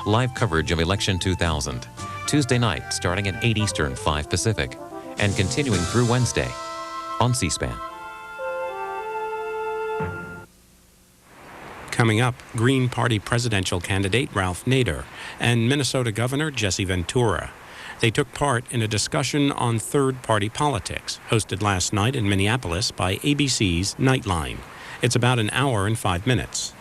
Live coverage of Election 2000. Tuesday night, starting at 8 Eastern, 5 Pacific, and continuing through Wednesday on C-SPAN. Coming up, Green Party presidential candidate Ralph Nader and Minnesota Governor Jesse Ventura. They took part in a discussion on third-party politics, hosted last night in Minneapolis by ABC's Nightline. It's about an hour and 5 minutes.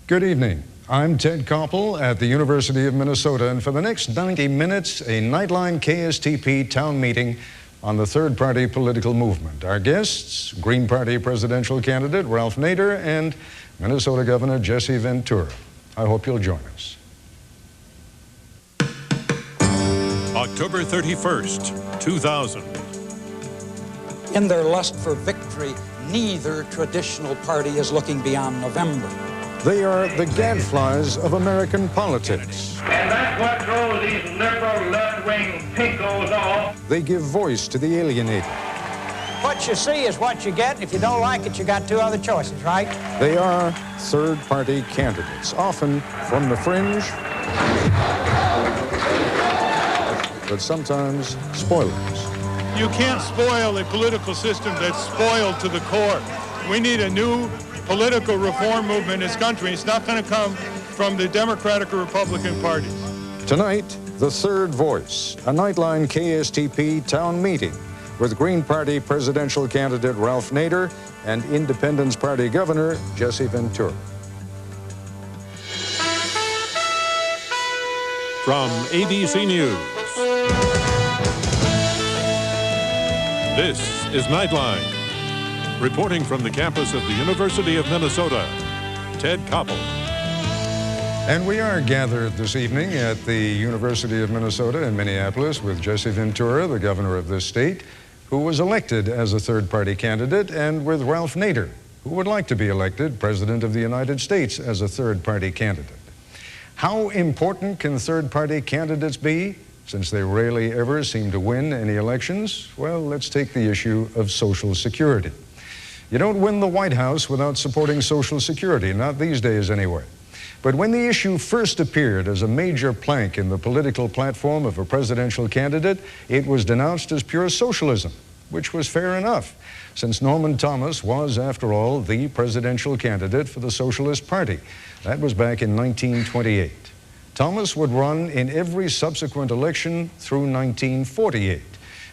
Good evening. I'm Ted Koppel at the University of Minnesota, and for the next 90 minutes, a Nightline KSTP town meeting on the third-party political movement. Our guests, Green Party presidential candidate Ralph Nader and Minnesota Governor Jesse Ventura. I hope you'll join us. October 31st, 2000. In their lust for victory, neither traditional party is looking beyond November. They are the gadflies of American politics. And that's what drove these liberal left-wing pinkos off. They give voice to the alienated. What you see is what you get. If you don't like it, you got two other choices, right? They are third-party candidates, often from the fringe, but sometimes spoilers. You can't spoil a political system that's spoiled to the core. We need a new political reform movement in this country. It's not going to come from the Democratic or Republican parties. Tonight, The Third Voice, a Nightline KSTP town meeting with Green Party presidential candidate Ralph Nader and Independence Party Governor Jesse Ventura. From ABC News, this is Nightline. Reporting from the campus of the University of Minnesota, Ted Koppel. And we are gathered this evening at the University of Minnesota in Minneapolis with Jesse Ventura, the governor of this state, who was elected as a third-party candidate, and with Ralph Nader, who would like to be elected President of the United States as a third-party candidate. How important can third-party candidates be, since they rarely ever seem to win any elections? Well, let's take the issue of Social Security. You don't win the White House without supporting Social Security, not these days anyway. But when the issue first appeared as a major plank in the political platform of a presidential candidate, it was denounced as pure socialism, which was fair enough, since Norman Thomas was, after all, the presidential candidate for the Socialist Party. That was back in 1928. Thomas would run in every subsequent election through 1948.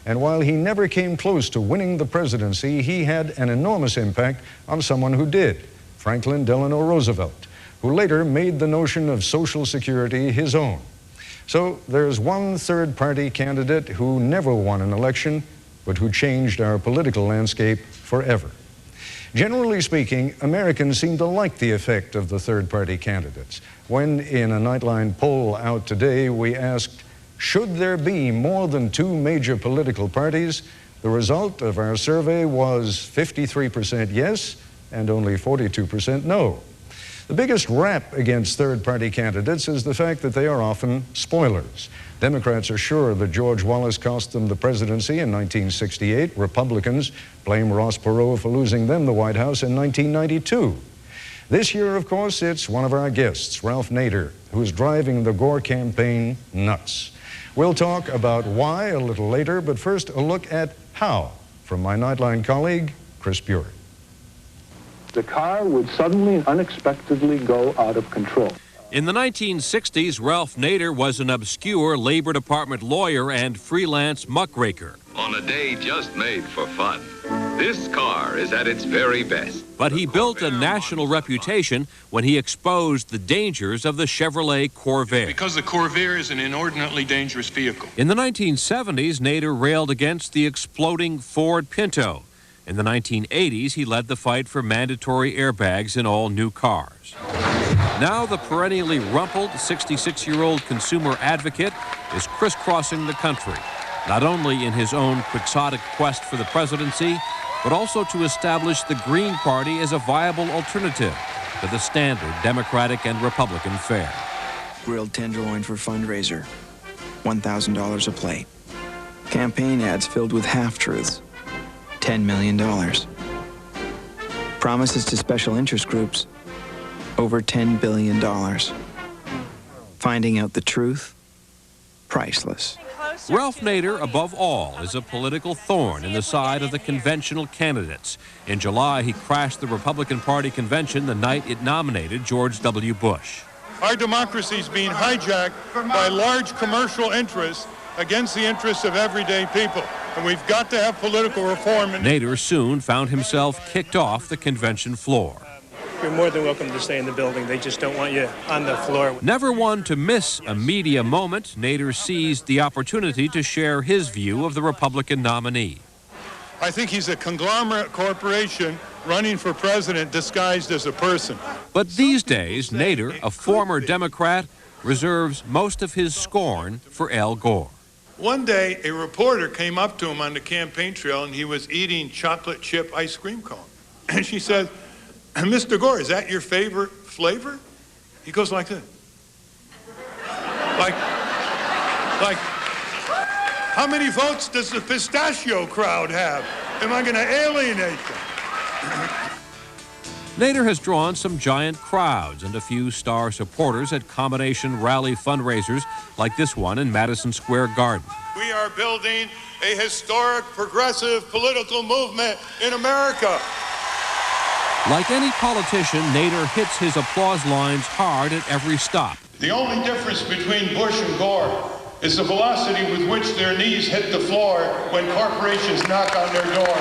And while he never came close to winning the presidency, he had an enormous impact on someone who did, Franklin Delano Roosevelt, who later made the notion of Social Security his own. So there's one third-party candidate who never won an election, but who changed our political landscape forever. Generally speaking, Americans seem to like the effect of the third-party candidates. When, in a Nightline poll out today, we asked, should there be more than two major political parties? The result of our survey was 53% yes and only 42% no. The biggest rap against third-party candidates is the fact that they are often spoilers. Democrats are sure that George Wallace cost them the presidency in 1968. Republicans blame Ross Perot for losing them the White House in 1992. This year, of course, it's one of our guests, Ralph Nader, who's driving the Gore campaign nuts. We'll talk about why a little later, but first a look at how from my Nightline colleague, Chris Bury. The car would suddenly and unexpectedly go out of control. In the 1960s, Ralph Nader was an obscure Labor Department lawyer and freelance muckraker. On a day just made for fun, this car is at its very best. But he built a national reputation when he exposed the dangers of the Chevrolet Corvair. Because the Corvair is an inordinately dangerous vehicle. In the 1970s, Nader railed against the exploding Ford Pinto. In the 1980s, he led the fight for mandatory airbags in all new cars. Now the perennially rumpled 66-year-old consumer advocate is crisscrossing the country, not only in his own quixotic quest for the presidency, but also to establish the Green Party as a viable alternative to the standard Democratic and Republican fare. Grilled tenderloin for fundraiser, $1,000 a plate. Campaign ads filled with half-truths, $10 million. Promises to special interest groups, over $10 billion. Finding out the truth, priceless. Ralph Nader, above all, is a political thorn in the side of the conventional candidates. In July, he crashed the Republican Party convention the night it nominated George W. Bush. Our democracy is being hijacked by large commercial interests against the interests of everyday people. And we've got to have political reform. Nader soon found himself kicked off the convention floor. You're more than welcome to stay in the building. They just don't want you on the floor. Never one to miss a media moment, Nader seized the opportunity to share his view of the Republican nominee. I think he's a conglomerate corporation running for president disguised as a person. But these days, Nader, a former Democrat, reserves most of his scorn for Al Gore. One day, a reporter came up to him on the campaign trail, and he was eating chocolate chip ice cream cone. And she said, "Mr. Gore, is that your favorite flavor?" He goes like this. Like, how many votes does the pistachio crowd have? Am I going to alienate them? Nader has drawn some giant crowds and a few star supporters at combination rally fundraisers like this one in Madison Square Garden. We are building a historic, progressive political movement in America. Like any politician, Nader hits his applause lines hard at every stop. The only difference between Bush and Gore is the velocity with which their knees hit the floor when corporations knock on their door.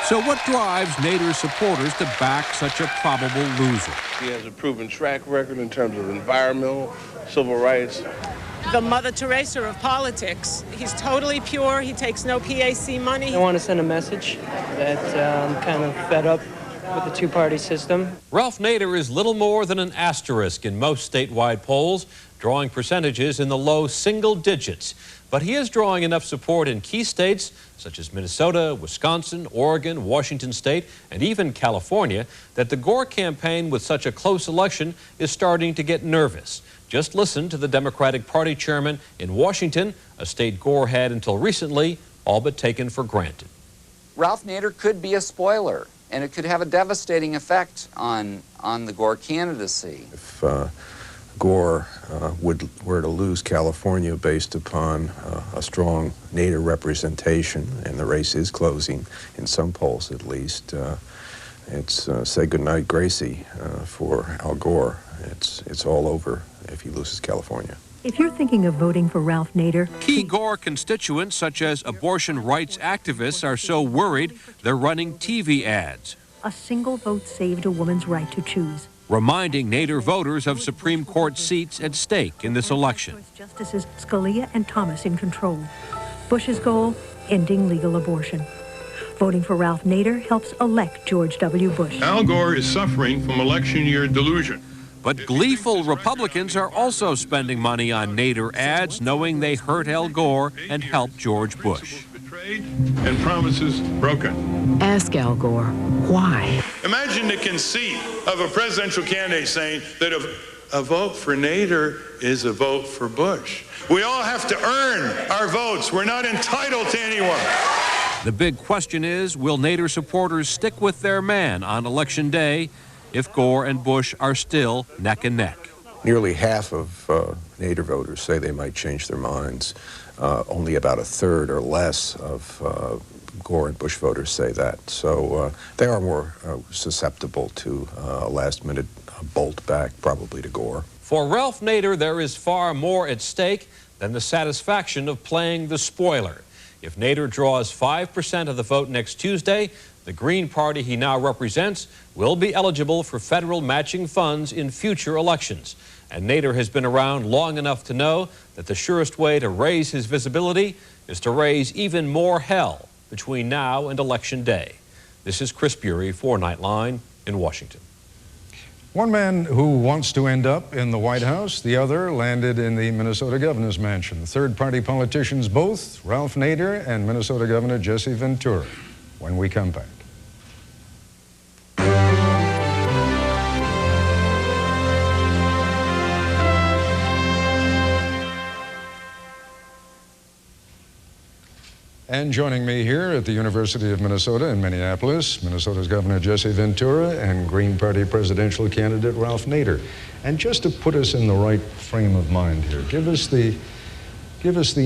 So what drives Nader's supporters to back such a probable loser? He has a proven track record in terms of environmental, civil rights. The Mother Teresa of politics. He's totally pure. He takes no PAC money. I want to send a message that I'm kind of fed up with the two-party system. Ralph Nader is little more than an asterisk in most statewide polls, drawing percentages in the low single digits. But he is drawing enough support in key states such as Minnesota, Wisconsin, Oregon, Washington State, and even California that the Gore campaign with such a close election is starting to get nervous. Just listen to the Democratic Party chairman in Washington, a state Gore had until recently all but taken for granted. Ralph Nader could be a spoiler, and it could have a devastating effect on the Gore candidacy. If Gore were to lose California based upon a strong Nader representation, and the race is closing in some polls at least, it's say goodnight Gracie for Al Gore. It's all over if he loses California. If you're thinking of voting for Ralph Nader... Key Gore constituents, such as abortion rights activists, are so worried they're running TV ads. A single vote saved a woman's right to choose. Reminding Nader voters of Supreme Court seats at stake in this election. Justices Scalia and Thomas in control. Bush's goal, ending legal abortion. Voting for Ralph Nader helps elect George W. Bush. Al Gore is suffering from election year delusion. But gleeful Republicans are also spending money on Nader ads, knowing they hurt Al Gore and help George Bush. And promises broken. Ask Al Gore, why? Imagine the conceit of a presidential candidate saying that a vote for Nader is a vote for Bush. We all have to earn our votes. We're not entitled to anyone. The big question is, will Nader supporters stick with their man on Election Day if Gore and Bush are still neck and neck? Nearly half of Nader voters say they might change their minds. Only about a third or less of Gore and Bush voters say that. So they are more susceptible to a last-minute bolt back, probably to Gore. For Ralph Nader, there is far more at stake than the satisfaction of playing the spoiler. If Nader draws 5% of the vote next Tuesday, the Green Party he now represents will be eligible for federal matching funds in future elections. And Nader has been around long enough to know that the surest way to raise his visibility is to raise even more hell between now and Election Day. This is Chris Bury for Nightline in Washington. One man who wants to end up in the White House, the other landed in the Minnesota governor's mansion. Third-party politicians both, Ralph Nader and Minnesota Governor Jesse Ventura, when we come back. And joining me here at the University of Minnesota in Minneapolis, Minnesota's Governor Jesse Ventura and Green Party presidential candidate Ralph Nader. And just to put us in the right frame of mind here, give us the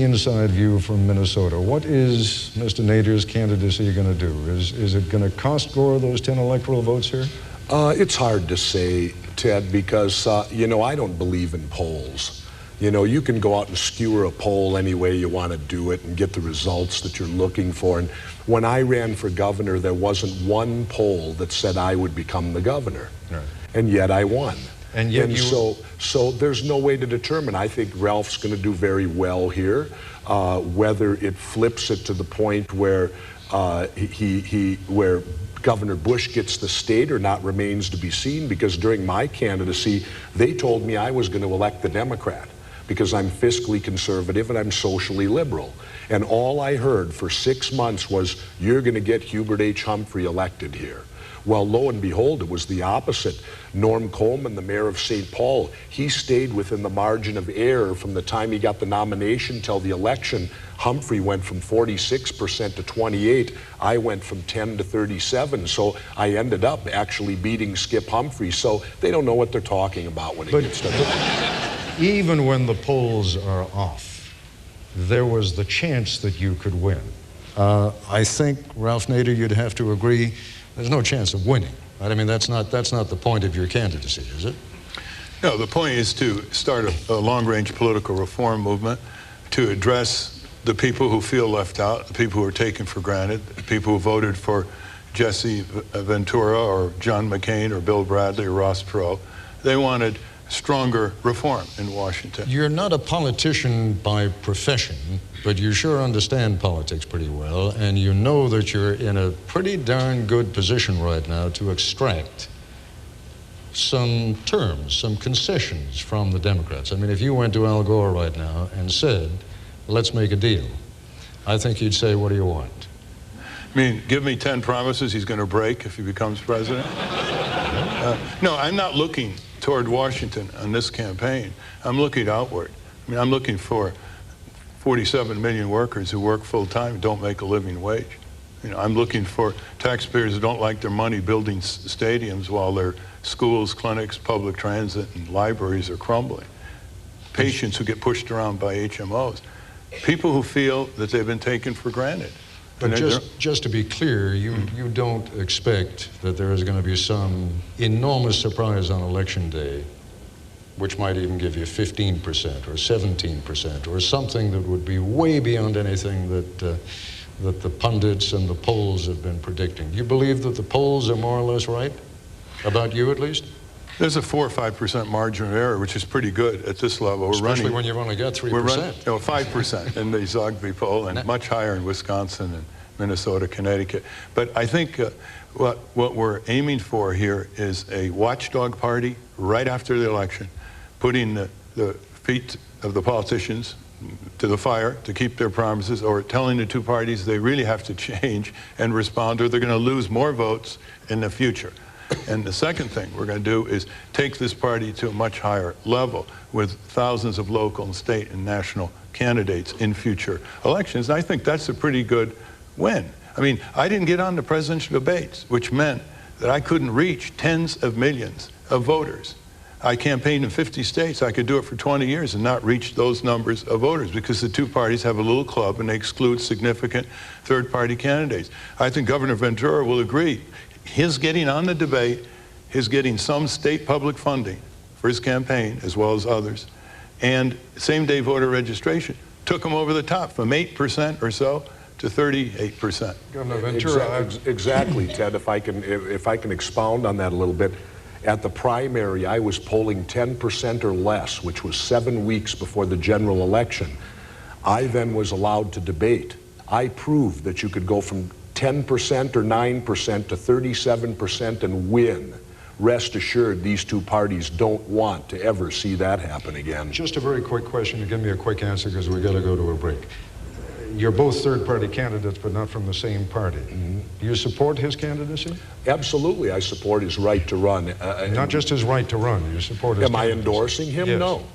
inside view from Minnesota. What is Mr. Nader's candidacy going to do? Is it going to cost Gore those 10 electoral votes here? It's hard to say, Ted, because, you know, I don't believe in polls. You know, you can go out and skewer a poll any way you want to do it and get the results that you're looking for. And when I ran for governor, there wasn't one poll that said I would become the governor. Right. And yet I won. And yet so there's no way to determine. I think Ralph's going to do very well here. Whether it flips it to the point where where Governor Bush gets the state or not remains to be seen, because during my candidacy, they told me I was going to elect the Democrat because I'm fiscally conservative and I'm socially liberal. And all I heard for 6 months was, you're going to get Hubert H. Humphrey elected here. Well, lo and behold, it was the opposite. Norm Coleman, the mayor of St. Paul, he stayed within the margin of error from the time he got the nomination till the election. Humphrey went from 46% to 28. I went from 10 to 37. So I ended up actually beating Skip Humphrey. So they don't know what they're talking about when it gets to that. Even when the polls are off, there was the chance that you could win. I think, Ralph Nader, you'd have to agree, there's no chance of winning. Right? I mean, that's not the point of your candidacy, is it? No, the point is to start a long-range political reform movement to address the people who feel left out, the people who are taken for granted, the people who voted for Jesse Ventura or John McCain or Bill Bradley or Ross Perot. They wanted stronger reform in Washington. You're not a politician by profession, but you sure understand politics pretty well, and you know that you're in a pretty darn good position right now to extract some terms, some concessions from the Democrats. I mean, if you went to Al Gore right now and said, let's make a deal, I think you'd say, what do you want? I mean, give me 10 promises he's going to break if he becomes president? No, I'm not looking toward Washington on this campaign. I'm looking outward. I mean, I'm looking for 47 million workers who work full-time and don't make a living wage. You know, I'm looking for taxpayers who don't like their money building stadiums while their schools, clinics, public transit, and libraries are crumbling. Patients who get pushed around by HMOs. People who feel that they've been taken for granted. But just to be clear, you don't expect that there is going to be some enormous surprise on Election Day, which might even give you 15% or 17% or something that would be way beyond anything that the pundits and the polls have been predicting. Do you believe that the polls are more or less right? About you, at least? There's a 4 or 5% margin of error, which is pretty good at this level. Especially when you've only got 3%. We're running, 5% in the Zogby poll, and much higher in Wisconsin and Minnesota, Connecticut. But I think what we're aiming for here is a watchdog party right after the election, putting the feet of the politicians to the fire to keep their promises, or telling the two parties they really have to change and respond, or they're going to lose more votes in the future. And the second thing we're going to do is take this party to a much higher level with thousands of local and state and national candidates in future elections. And I think that's a pretty good win. I mean, I didn't get on the presidential debates, which meant that I couldn't reach tens of millions of voters. I campaigned in 50 states. I could do it for 20 years and not reach those numbers of voters because the two parties have a little club and they exclude significant third-party candidates. I think Governor Ventura will agree. His getting on the debate, his getting some state public funding for his campaign, as well as others, and same-day voter registration took him over the top from 8% or so to 38%. Governor Ventura, exactly, Ted. If I can expound on that a little bit. At the primary, I was polling 10% or less, which was 7 weeks before the general election. I then was allowed to debate. I proved that you could go from 10% or 9% to 37% and win. Rest assured, these two parties don't want to ever see that happen again. Just a very quick question to give me a quick answer, because we've got to go to a break. You're both third-party candidates, but not from the same party. Mm-hmm. Do you support his candidacy? Absolutely, I support his right to run. Not just his right to run, you support his candidacy. Am I endorsing him? Yes. No.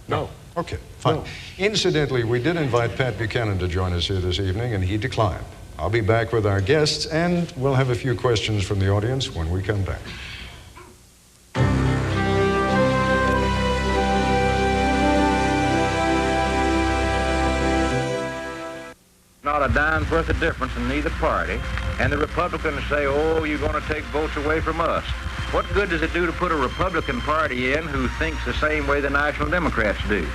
No. Okay, fine. No. Incidentally, we did invite Pat Buchanan to join us here this evening, and he declined. I'll be back with our guests, and we'll have a few questions from the audience when we come back. Not a dime's worth of difference in either party, and the Republicans say, oh, you're going to take votes away from us. What good does it do to put a Republican Party in who thinks the same way the National Democrats do?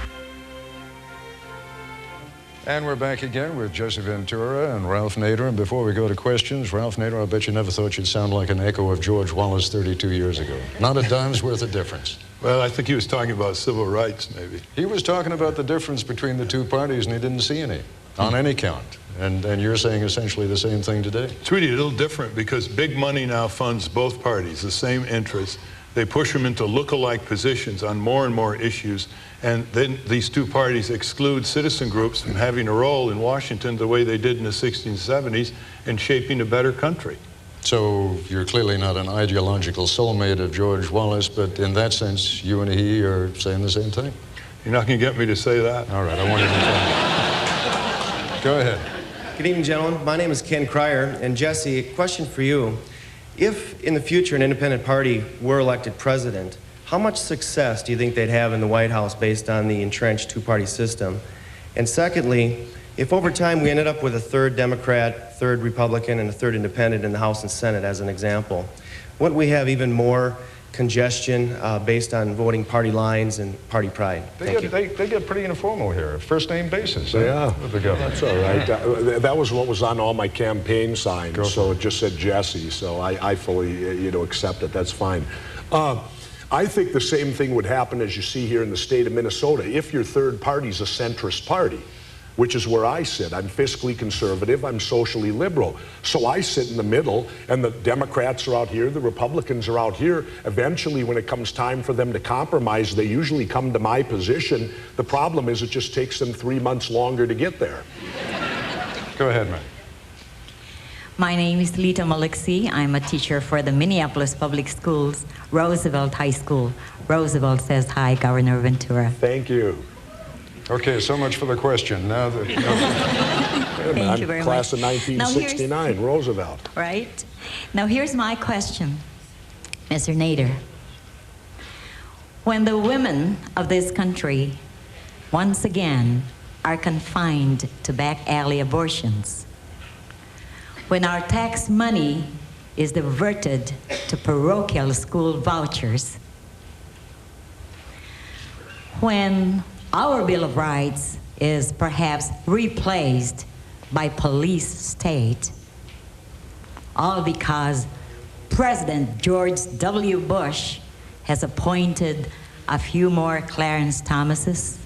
And we're back again with Jesse Ventura and Ralph Nader. And before we go to questions, Ralph Nader, I bet you never thought you'd sound like an echo of George Wallace 32 years ago. Not a dime's worth of difference. Well, I think he was talking about civil rights, maybe. He was talking about the difference between the two parties, and he didn't see any on any count. And you're saying essentially the same thing today. It's really a little different because big money now funds both parties, the same interests. They push them into look-alike positions on more and more issues, and then these two parties exclude citizen groups from having a role in Washington the way they did in the 60s and 70s in shaping a better country. So you're clearly not an ideological soulmate of George Wallace, but in that sense, you and he are saying the same thing? You're not going to get me to say that. All right, I want you to go ahead. Good evening, gentlemen. My name is Ken Cryer, and Jesse, a question for you. If in the future an independent party were elected president, how much success do you think they'd have in the White House based on the entrenched two-party system? And secondly, if over time we ended up with a third Democrat, third Republican, and a third independent in the House and Senate as an example, wouldn't we have even more congestion based on voting party lines and party pride? They get pretty informal here, first-name basis. Yeah, with the governor. That's all right. That was what was on all my campaign signs, so it just said Jesse, so I fully accept it. That's fine. I think the same thing would happen as you see here in the state of Minnesota. If your third party's a centrist party, which is where I sit. I'm fiscally conservative, I'm socially liberal. So I sit in the middle, and the Democrats are out here, the Republicans are out here. Eventually, when it comes time for them to compromise, they usually come to my position. The problem is it just takes them 3 months longer to get there. Go ahead, man. My name is Lita Maliksi. I'm a teacher for the Minneapolis Public Schools, Roosevelt High School. Roosevelt says hi, Governor Ventura. Thank you. Okay, so much for the question. Now that Thank you very class much. of 1969, Roosevelt. Right. Now here's my question, Mr. Nader. When the women of this country once again are confined to back alley abortions, when our tax money is diverted to parochial school vouchers, when our Bill of Rights is perhaps replaced by police state, all because President George W. Bush has appointed a few more Clarence Thomases,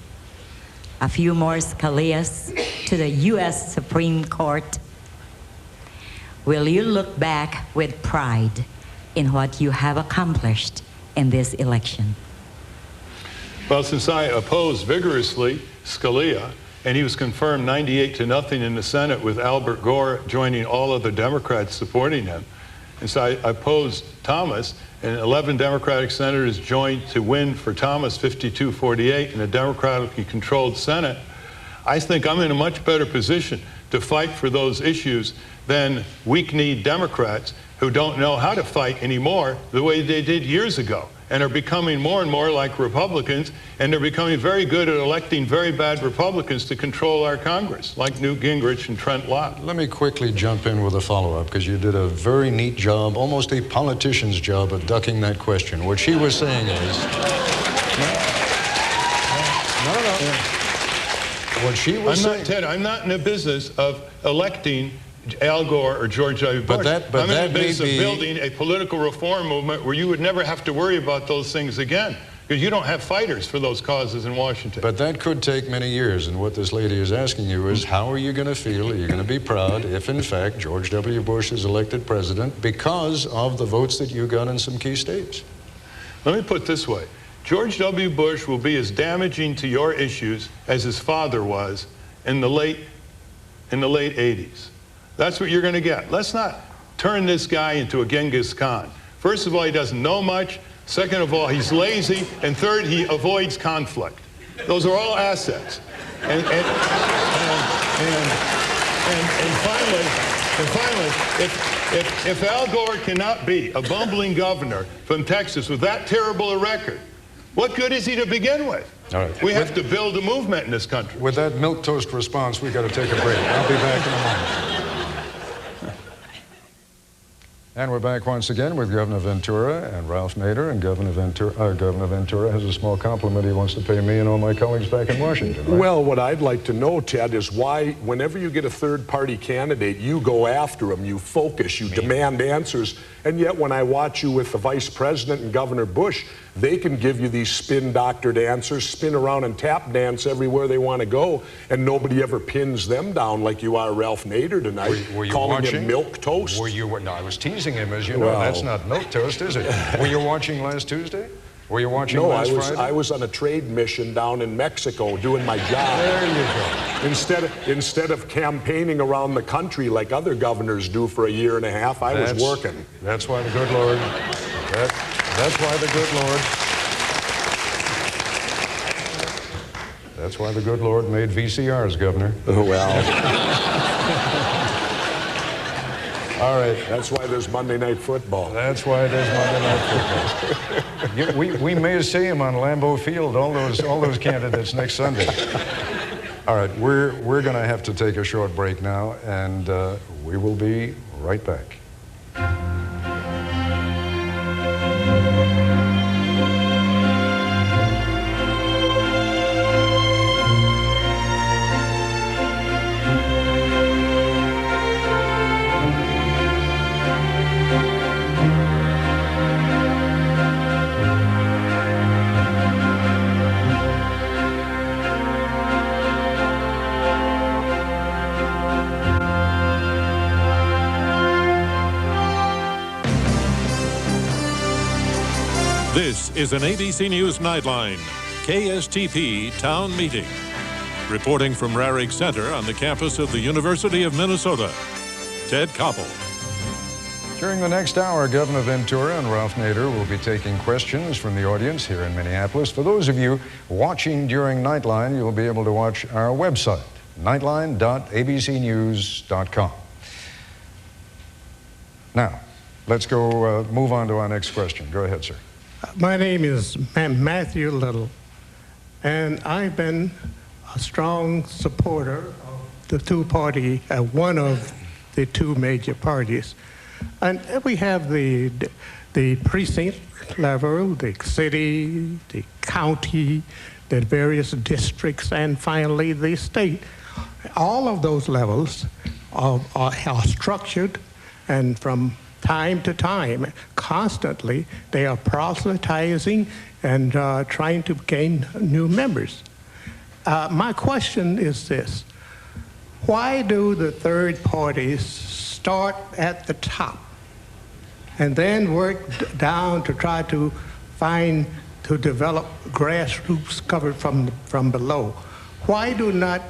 a few more Scalias to the U.S. Supreme Court. Will you look back with pride in what you have accomplished in this election? Well, since I opposed vigorously Scalia, and he was confirmed 98-0 in the Senate with Albert Gore joining all other Democrats supporting him, and so I opposed Thomas, and 11 Democratic senators joined to win for Thomas 52-48 in a democratically controlled Senate, I think I'm in a much better position to fight for those issues than weak-kneed Democrats who don't know how to fight anymore the way they did years ago, and are becoming more and more like Republicans, and they're becoming very good at electing very bad Republicans to control our Congress, like Newt Gingrich and Trent Lott. Let me quickly jump in with a follow-up, because you did a very neat job, almost a politician's job, of ducking that question. What she was saying is... No. What she was saying... Ted, I'm not in the business of electing Al Gore or George W. Bush. I'm in the business of building a political reform movement where you would never have to worry about those things again, because you don't have fighters for those causes in Washington. But that could take many years, and what this lady is asking you is, how are you going to feel, are you going to be proud if, in fact, George W. Bush is elected president because of the votes that you got in some key states? Let me put it this way. George W. Bush will be as damaging to your issues as his father was in the late 80s. That's what you're going to get. Let's not turn this guy into a Genghis Khan. First of all, he doesn't know much. Second of all, he's lazy. And third, he avoids conflict. Those are all assets. And finally, if Al Gore cannot be a bumbling governor from Texas with that terrible a record, what good is he to begin with? All right. We have to build a movement in this country. With that milquetoast response, we've got to take a break. I'll be back in a moment. And we're back once again with Governor Ventura and Ralph Nader. And Governor Ventura has a small compliment he wants to pay me and all my colleagues back in Washington. Right? Well, what I'd like to know, Ted, is why whenever you get a third-party candidate, you go after him, you focus, you demand answers. And yet when I watch you with the Vice President and Governor Bush, they can give you these spin-doctored answers, spin around and tap dance everywhere they want to go, and nobody ever pins them down like you are Ralph Nader tonight, were you calling watching? him milk toast. No, I was teasing him, as you know. That's not milk toast, is it? Were you watching last Tuesday? Were you watching last Friday? I was on a trade mission down in Mexico doing my job. There you go. Instead of campaigning around the country like other governors do for a year and a half, I was working. That's why the good Lord. That's why the good Lord. That's why the good Lord made VCRs, Governor. Oh, well. All right. That's why there's Monday Night Football. That's why there's Monday Night Football. we may see him on Lambeau Field, all those candidates next Sunday. All right, we're going to have to take a short break now, and we will be right back. This is an ABC News Nightline, KSTP Town Meeting. Reporting from Rarick Center on the campus of the University of Minnesota, Ted Koppel. During the next hour, Governor Ventura and Ralph Nader will be taking questions from the audience here in Minneapolis. For those of you watching during Nightline, you'll be able to watch our website, nightline.abcnews.com. Now, let's go move on to our next question. Go ahead, sir. My name is Matthew Little, and I've been a strong supporter of the two-party, one of the two major parties. And we have the precinct level, the city, the county, the various districts, and finally the state. All of those levels are structured, and from time to time, constantly, they are proselytizing and trying to gain new members. My question is this: why do the third parties start at the top and then work down to try to develop grassroots covered from below? Why do not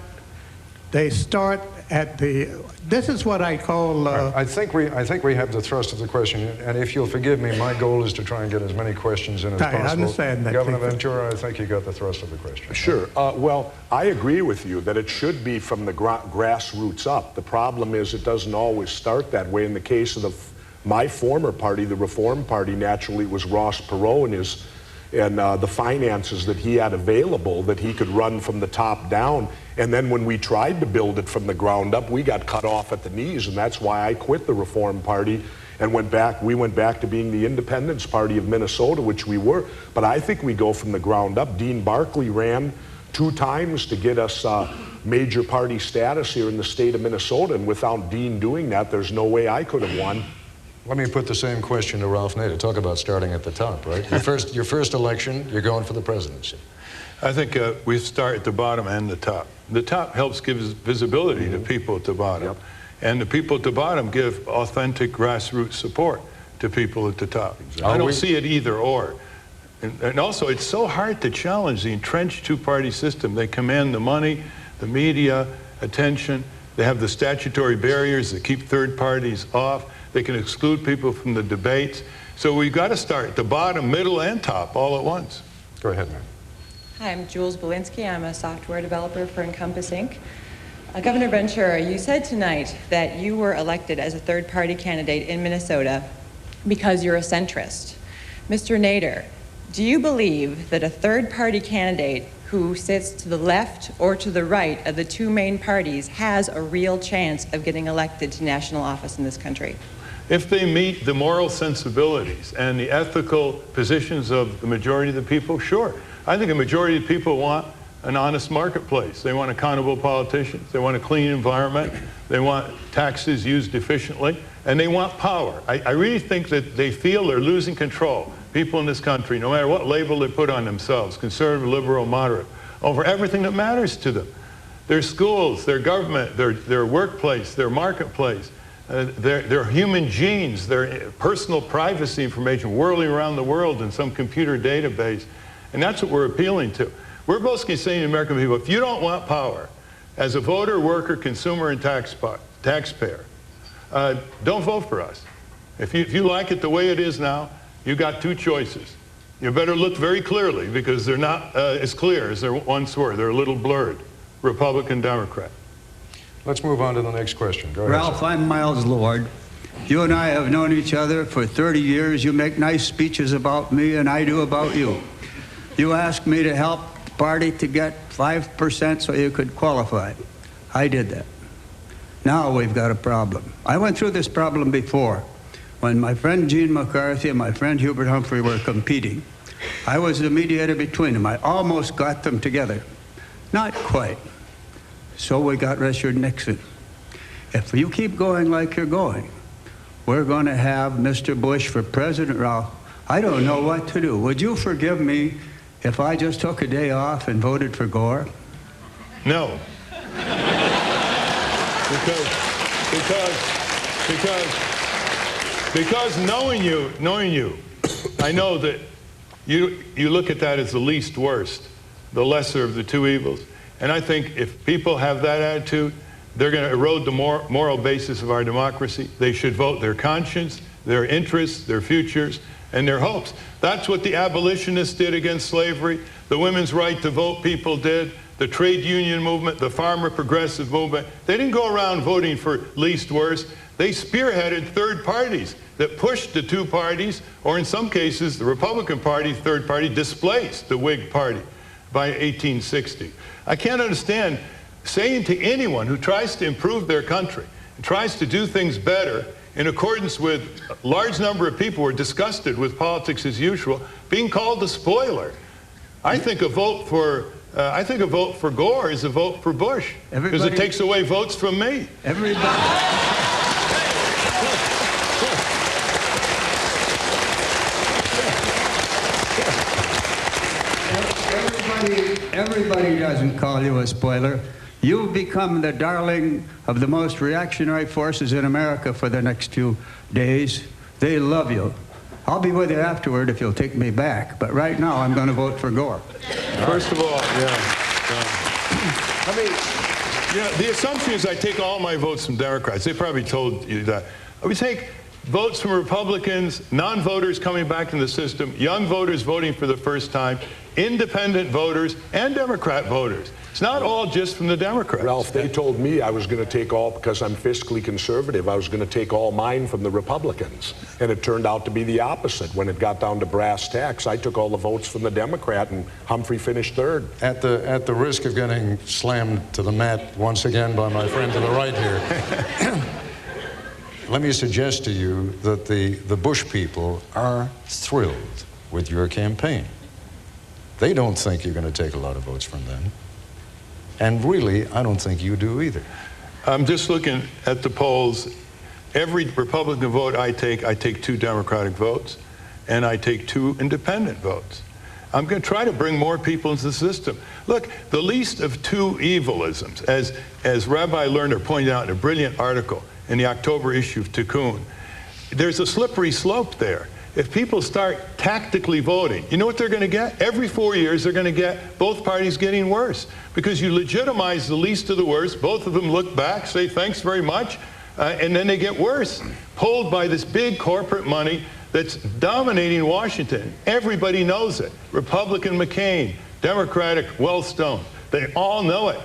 they start at this is what I call... I think we have the thrust of the question, and if you'll forgive me, my goal is to try and get as many questions in as possible. I understand that. Governor Ventura, I think you got the thrust of the question. Sure. Well, I agree with you that it should be from the grassroots up. The problem is it doesn't always start that way. In the case of my former party, the Reform Party, naturally it was Ross Perot and the finances that he had available that he could run from the top down. And then when we tried to build it from the ground up, we got cut off at the knees, and that's why I quit the Reform Party and we went back to being the Independence Party of Minnesota, which we were. But I think we go from the ground up. Dean Barkley ran 2 times to get us major party status here in the state of Minnesota, and without Dean doing that, there's no way I could have won. Let me put the same question to Ralph Nader. Talk about starting at the top, right? Your first election, you're going for the presidency. I think we start at the bottom and the top. The top helps give visibility to people at the bottom. Yep. And the people at the bottom give authentic grassroots support to people at the top. Exactly. I don't see it either or. And also, it's so hard to challenge the entrenched two-party system. They command the money, the media, attention. They have the statutory barriers that keep third parties off. They can exclude people from the debates. So we've got to start at the bottom, middle, and top all at once. Go ahead, man. Hi, I'm Jules Belinsky. I'm a software developer for Encompass Inc. Governor Ventura, you said tonight that you were elected as a third-party candidate in Minnesota because you're a centrist. Mr. Nader, do you believe that a third-party candidate who sits to the left or to the right of the two main parties has a real chance of getting elected to national office in this country? If they meet the moral sensibilities and the ethical positions of the majority of the people, sure. I think a majority of people want an honest marketplace. They want accountable politicians. They want a clean environment. They want taxes used efficiently. And they want power. I really think that they feel they're losing control, people in this country, no matter what label they put on themselves, conservative, liberal, moderate, over everything that matters to them. Their schools, their government, their workplace, their marketplace, their human genes, their personal privacy information whirling around the world in some computer database. And that's what we're appealing to. We're basically saying to American people, if you don't want power as a voter, worker, consumer, and taxpayer, don't vote for us. If you like it the way it is now, you got two choices. You better look very clearly, because they're not as clear as they once were. They're a little blurred. Republican, Democrat. Let's move on to the next question. Go ahead, Ralph, sir. I'm Miles Lord. You and I have known each other for 30 years. You make nice speeches about me, and I do about you. You asked me to help the party to get 5% so you could qualify. I did that. Now we've got a problem. I went through this problem before. When my friend Gene McCarthy and my friend Hubert Humphrey were competing, I was the mediator between them. I almost got them together. Not quite. So we got Richard Nixon. If you keep going like you're going, we're going to have Mr. Bush for president, Ralph. I don't know what to do. Would you forgive me if I just took a day off and voted for Gore? No. Because knowing you, I know that you look at that as the least worst, the lesser of the two evils. And I think if people have that attitude, they're going to erode the moral basis of our democracy. They should vote their conscience, their interests, their futures, and their hopes. That's what the abolitionists did against slavery. The women's right to vote people did. The trade union movement, the farmer progressive movement. They didn't go around voting for least worst. They spearheaded third parties that pushed the two parties, or in some cases, the Republican Party, third party, displaced the Whig Party by 1860. I can't understand saying to anyone who tries to improve their country, and tries to do things better in accordance with a large number of people who are disgusted with politics as usual, being called a spoiler. I think a vote for Gore is a vote for Bush, because it takes away votes from me. Everybody doesn't call you a spoiler. You've become the darling of the most reactionary forces in America for the next few days. They love you. I'll be with you afterward if you'll take me back, but right now I'm going to vote for Gore. First of all, the assumption is I take all my votes from Democrats. They probably told you that. We take votes from Republicans, non-voters coming back in the system, young voters voting for the first time, independent voters, and Democrat voters. It's not all just from the Democrats. Ralph, they told me I was going to take all, because I'm fiscally conservative, I was going to take all mine from the Republicans. And it turned out to be the opposite. When it got down to brass tacks, I took all the votes from the Democrat, and Humphrey finished third. At the risk of getting slammed to the mat once again by my friend to the right here, let me suggest to you that the Bush people are thrilled with your campaign. They don't think you're going to take a lot of votes from them. And really, I don't think you do either. I'm just looking at the polls. Every Republican vote I take 2 Democratic votes, and I take 2 independent votes. I'm going to try to bring more people into the system. Look, the least of 2 evilisms, as Rabbi Lerner pointed out in a brilliant article in the October issue of Tikkun, there's a slippery slope there. If people start tactically voting, you know what they're going to get? Every 4 years, they're going to get both parties getting worse, because you legitimize the least of the worst. Both of them look back, say thanks very much, and then they get worse, pulled by this big corporate money that's dominating Washington. Everybody knows it. Republican McCain, Democratic Wellstone. They all know it.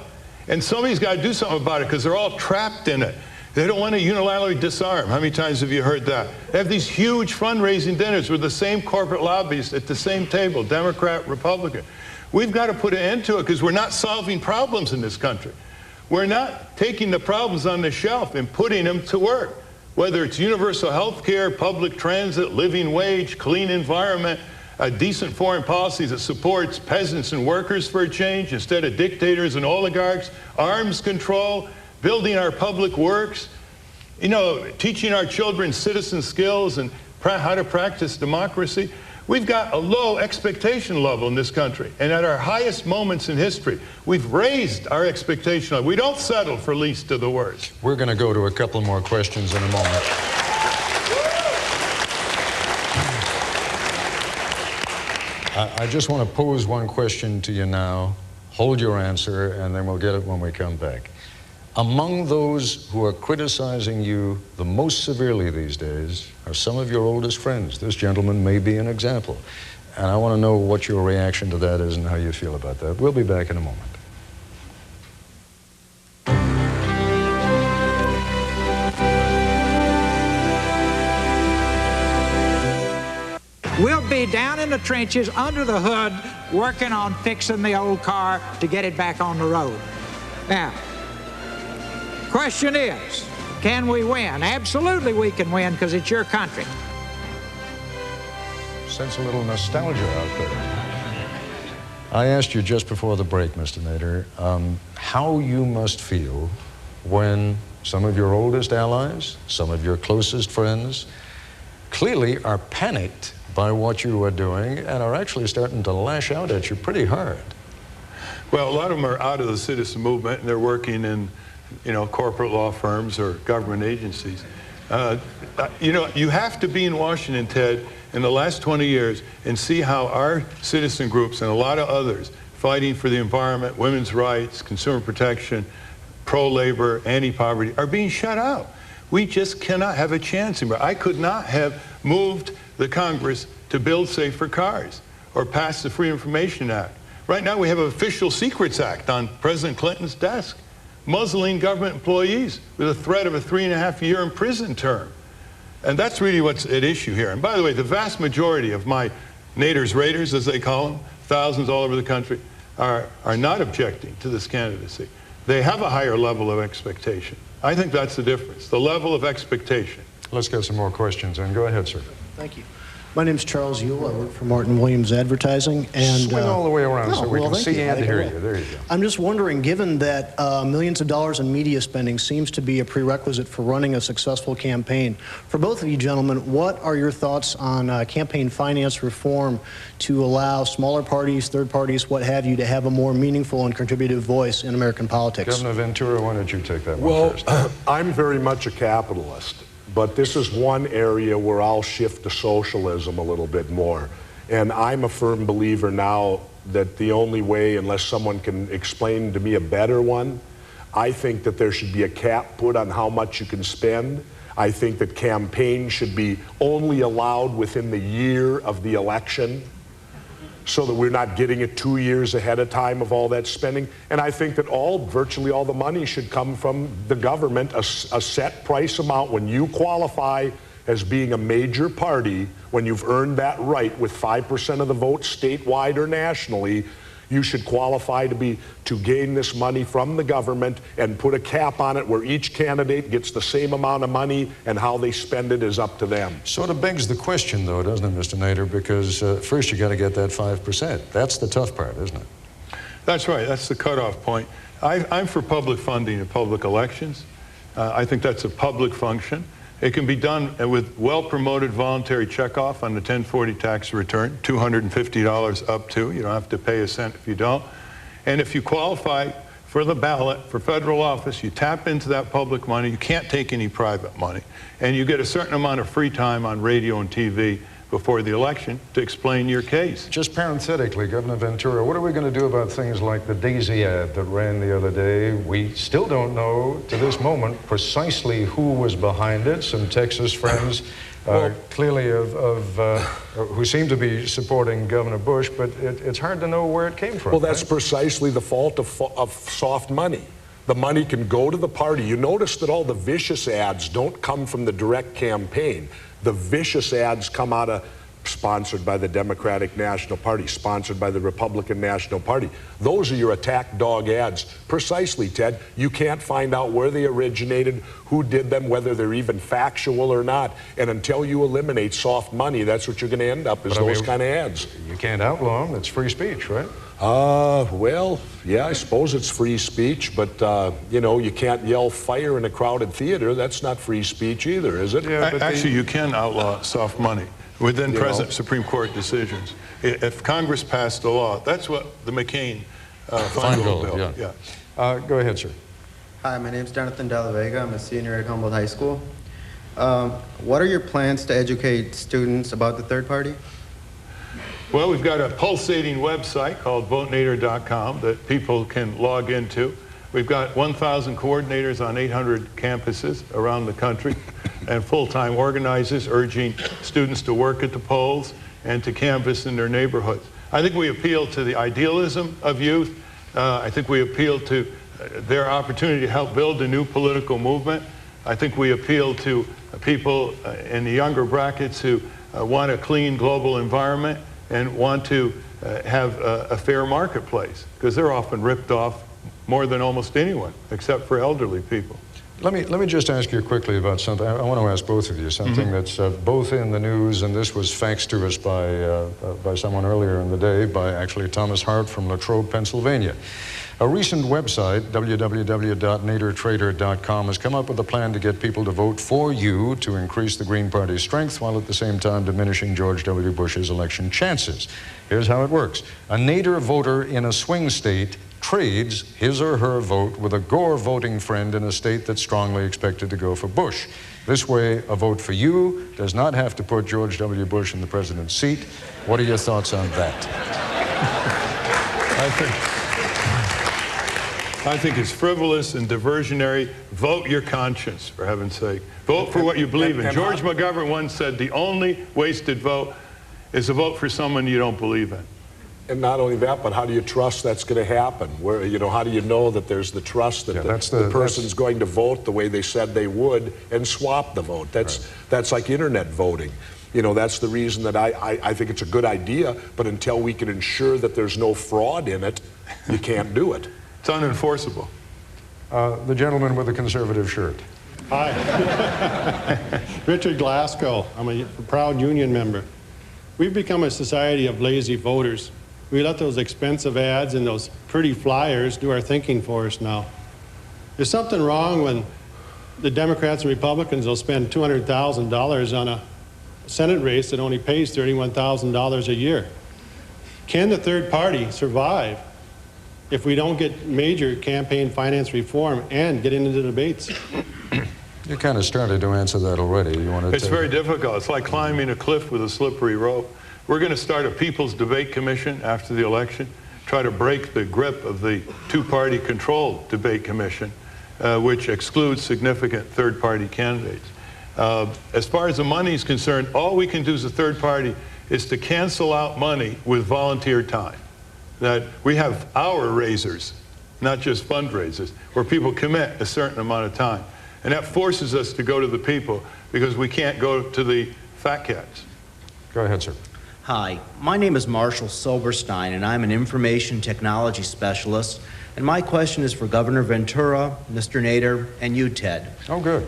And somebody's got to do something about it because they're all trapped in it. They don't want to unilaterally disarm. How many times have you heard that? They have these huge fundraising dinners with the same corporate lobbyists at the same table, Democrat, Republican. We've got to put an end to it because we're not solving problems in this country. We're not taking the problems on the shelf and putting them to work. Whether it's universal health care, public transit, living wage, clean environment, a decent foreign policy that supports peasants and workers for a change instead of dictators and oligarchs, arms control, building our public works, you know, teaching our children citizen skills and how to practice democracy. We've got a low expectation level in this country. And at our highest moments in history, we've raised our expectation level. We don't settle for least to the worst. We're going to go to a couple more questions in a moment. I just want to pose one question to you now. Hold your answer, and then we'll get it when we come back. Among those who are criticizing you the most severely these days are some of your oldest friends. This gentleman may be an example. And I want to know what your reaction to that is and how you feel about that. We'll be back in a moment. We'll be down in the trenches, under the hood, working on fixing the old car to get it back on the road. Now, question is, can we win? Absolutely we can win because it's your country. Sense a little nostalgia out there. I asked you just before the break, Mr. Nader, how you must feel when some of your oldest allies, some of your closest friends, clearly are panicked by what you are doing and are actually starting to lash out at you pretty hard. Well, a lot of them are out of the citizen movement and they're working in, you know, corporate law firms or government agencies. You know, you have to be in Washington, Ted, in the last 20 years and see how our citizen groups and a lot of others fighting for the environment, women's rights, consumer protection, pro-labor, anti-poverty are being shut out. We just cannot have a chance anymore. I could not have moved the Congress to build safer cars or pass the Freedom of Information Act. Right now we have an Official Secrets Act on President Clinton's desk, muzzling government employees with a threat of a 3.5-year in prison term. And that's really what's at issue here. And by the way, the vast majority of my Nader's Raiders, as they call them, thousands all over the country, are not objecting to this candidacy. They have a higher level of expectation. I think that's the difference, the level of expectation. Let's get some more questions in. Go ahead, sir. Thank you. My name's Charles Ewell. I work for Martin Williams Advertising. And swing all the way around so we can see and hear you. There you go. I'm just wondering, given that millions of dollars in media spending seems to be a prerequisite for running a successful campaign, for both of you gentlemen, what are your thoughts on campaign finance reform to allow smaller parties, third parties, what have you, to have a more meaningful and contributive voice in American politics? Governor Ventura, why don't you take that one first? Well, I'm very much a capitalist. But this is one area where I'll shift to socialism a little bit more. And I'm a firm believer now that the only way, unless someone can explain to me a better one, I think that there should be a cap put on how much you can spend. I think that campaigns should be only allowed within the year of the election, so that we're not getting it 2 years ahead of time of all that spending. And I think that virtually all the money should come from the government, a set price amount. When you qualify as being a major party, when you've earned that right with 5% of the vote statewide or nationally, you should qualify to gain this money from the government and put a cap on it where each candidate gets the same amount of money and how they spend it is up to them. Sort of begs the question, though, doesn't it, Mr. Nader? Because first you got to get that 5%. That's the tough part, isn't it? That's right. That's the cutoff point. I'm for public funding in public elections. I think that's a public function. It can be done with well-promoted voluntary checkoff on the 1040 tax return, $250 up to. You don't have to pay a cent if you don't. And if you qualify for the ballot for federal office, you tap into that public money. You can't take any private money. And you get a certain amount of free time on radio and TV before the election to explain your case. Just parenthetically, Governor Ventura, what are we going to do about things like the Daisy ad that ran the other day? We still don't know to this moment precisely who was behind it. Some Texas friends clearly who seem to be supporting Governor Bush, but it's hard to know where it came from. Well, that's precisely the fault of soft money. The money can go to the party. You notice that all the vicious ads don't come from the direct campaign. The vicious ads come out of sponsored by the Democratic National Party, sponsored by the Republican National Party. Those are your attack dog ads. Precisely, Ted. You can't find out where they originated, who did them, whether they're even factual or not. And until you eliminate soft money, that's what you're going to end up, is those kind of ads. You can't outlaw them. It's free speech, right? Well, yeah, I suppose it's free speech, but, you know, you can't yell fire in a crowded theater. That's not free speech either, is it? Yeah, actually, you can outlaw soft money within present Supreme Court decisions. If Congress passed a law, that's what the McCain Feingold bill. Yeah. Go ahead, sir. Hi, my name's Jonathan De La Vega. I'm a senior at Humboldt High School. What are your plans to educate students about the third party? Well, we've got a pulsating website called votenader.com that people can log into. We've got 1,000 coordinators on 800 campuses around the country and full-time organizers urging students to work at the polls and to canvass in their neighborhoods. I think we appeal to the idealism of youth. I think we appeal to their opportunity to help build a new political movement. I think we appeal to people in the younger brackets who want a clean global environment and want to have a fair marketplace, because they're often ripped off more than almost anyone, except for elderly people. Let me just ask you quickly about something. I want to ask both of you something that's both in the news, and this was faxed to us by someone earlier in the day, by actually Thomas Hart from Latrobe, Pennsylvania. A recent website, www.nadertrader.com, has come up with a plan to get people to vote for you to increase the Green Party's strength while at the same time diminishing George W. Bush's election chances. Here's how it works. A Nader voter in a swing state trades his or her vote with a Gore voting friend in a state that's strongly expected to go for Bush. This way, a vote for you does not have to put George W. Bush in the president's seat. What are your thoughts on that? I think it's frivolous and diversionary. Vote your conscience, for heaven's sake. Vote for what you believe in. George McGovern once said the only wasted vote is a vote for someone you don't believe in. And not only that, but how do you trust that's going to happen? Where, you know, how do you know that there's the trust that the person's going to vote the way they said they would and swap the vote? That's like internet voting. You know, that's the reason that I think it's a good idea, but until we can ensure that there's no fraud in it, you can't do it. It's unenforceable. The gentleman with the conservative shirt. Hi. Richard Glasgow. I'm a proud union member. We've become a society of lazy voters. We let those expensive ads and those pretty flyers do our thinking for us now. There's something wrong when the Democrats and Republicans will spend $200,000 on a Senate race that only pays $31,000 a year. Can the third party survive if we don't get major campaign finance reform and get into the debates? You kind of started to answer that already. You want to? It's very difficult. It's like climbing a cliff with a slippery rope. We're going to start a People's Debate Commission after the election, try to break the grip of the two-party controlled debate commission, which excludes significant third-party candidates. As far as the money is concerned, all we can do as a third party is to cancel out money with volunteer time. That we have hour raisers, not just fundraisers, where people commit a certain amount of time. And that forces us to go to the people because we can't go to the fat cats. Go ahead, sir. Hi, my name is Marshall Silberstein, and I'm an information technology specialist. And my question is for Governor Ventura, Mr. Nader, and you, Ted. Oh, good.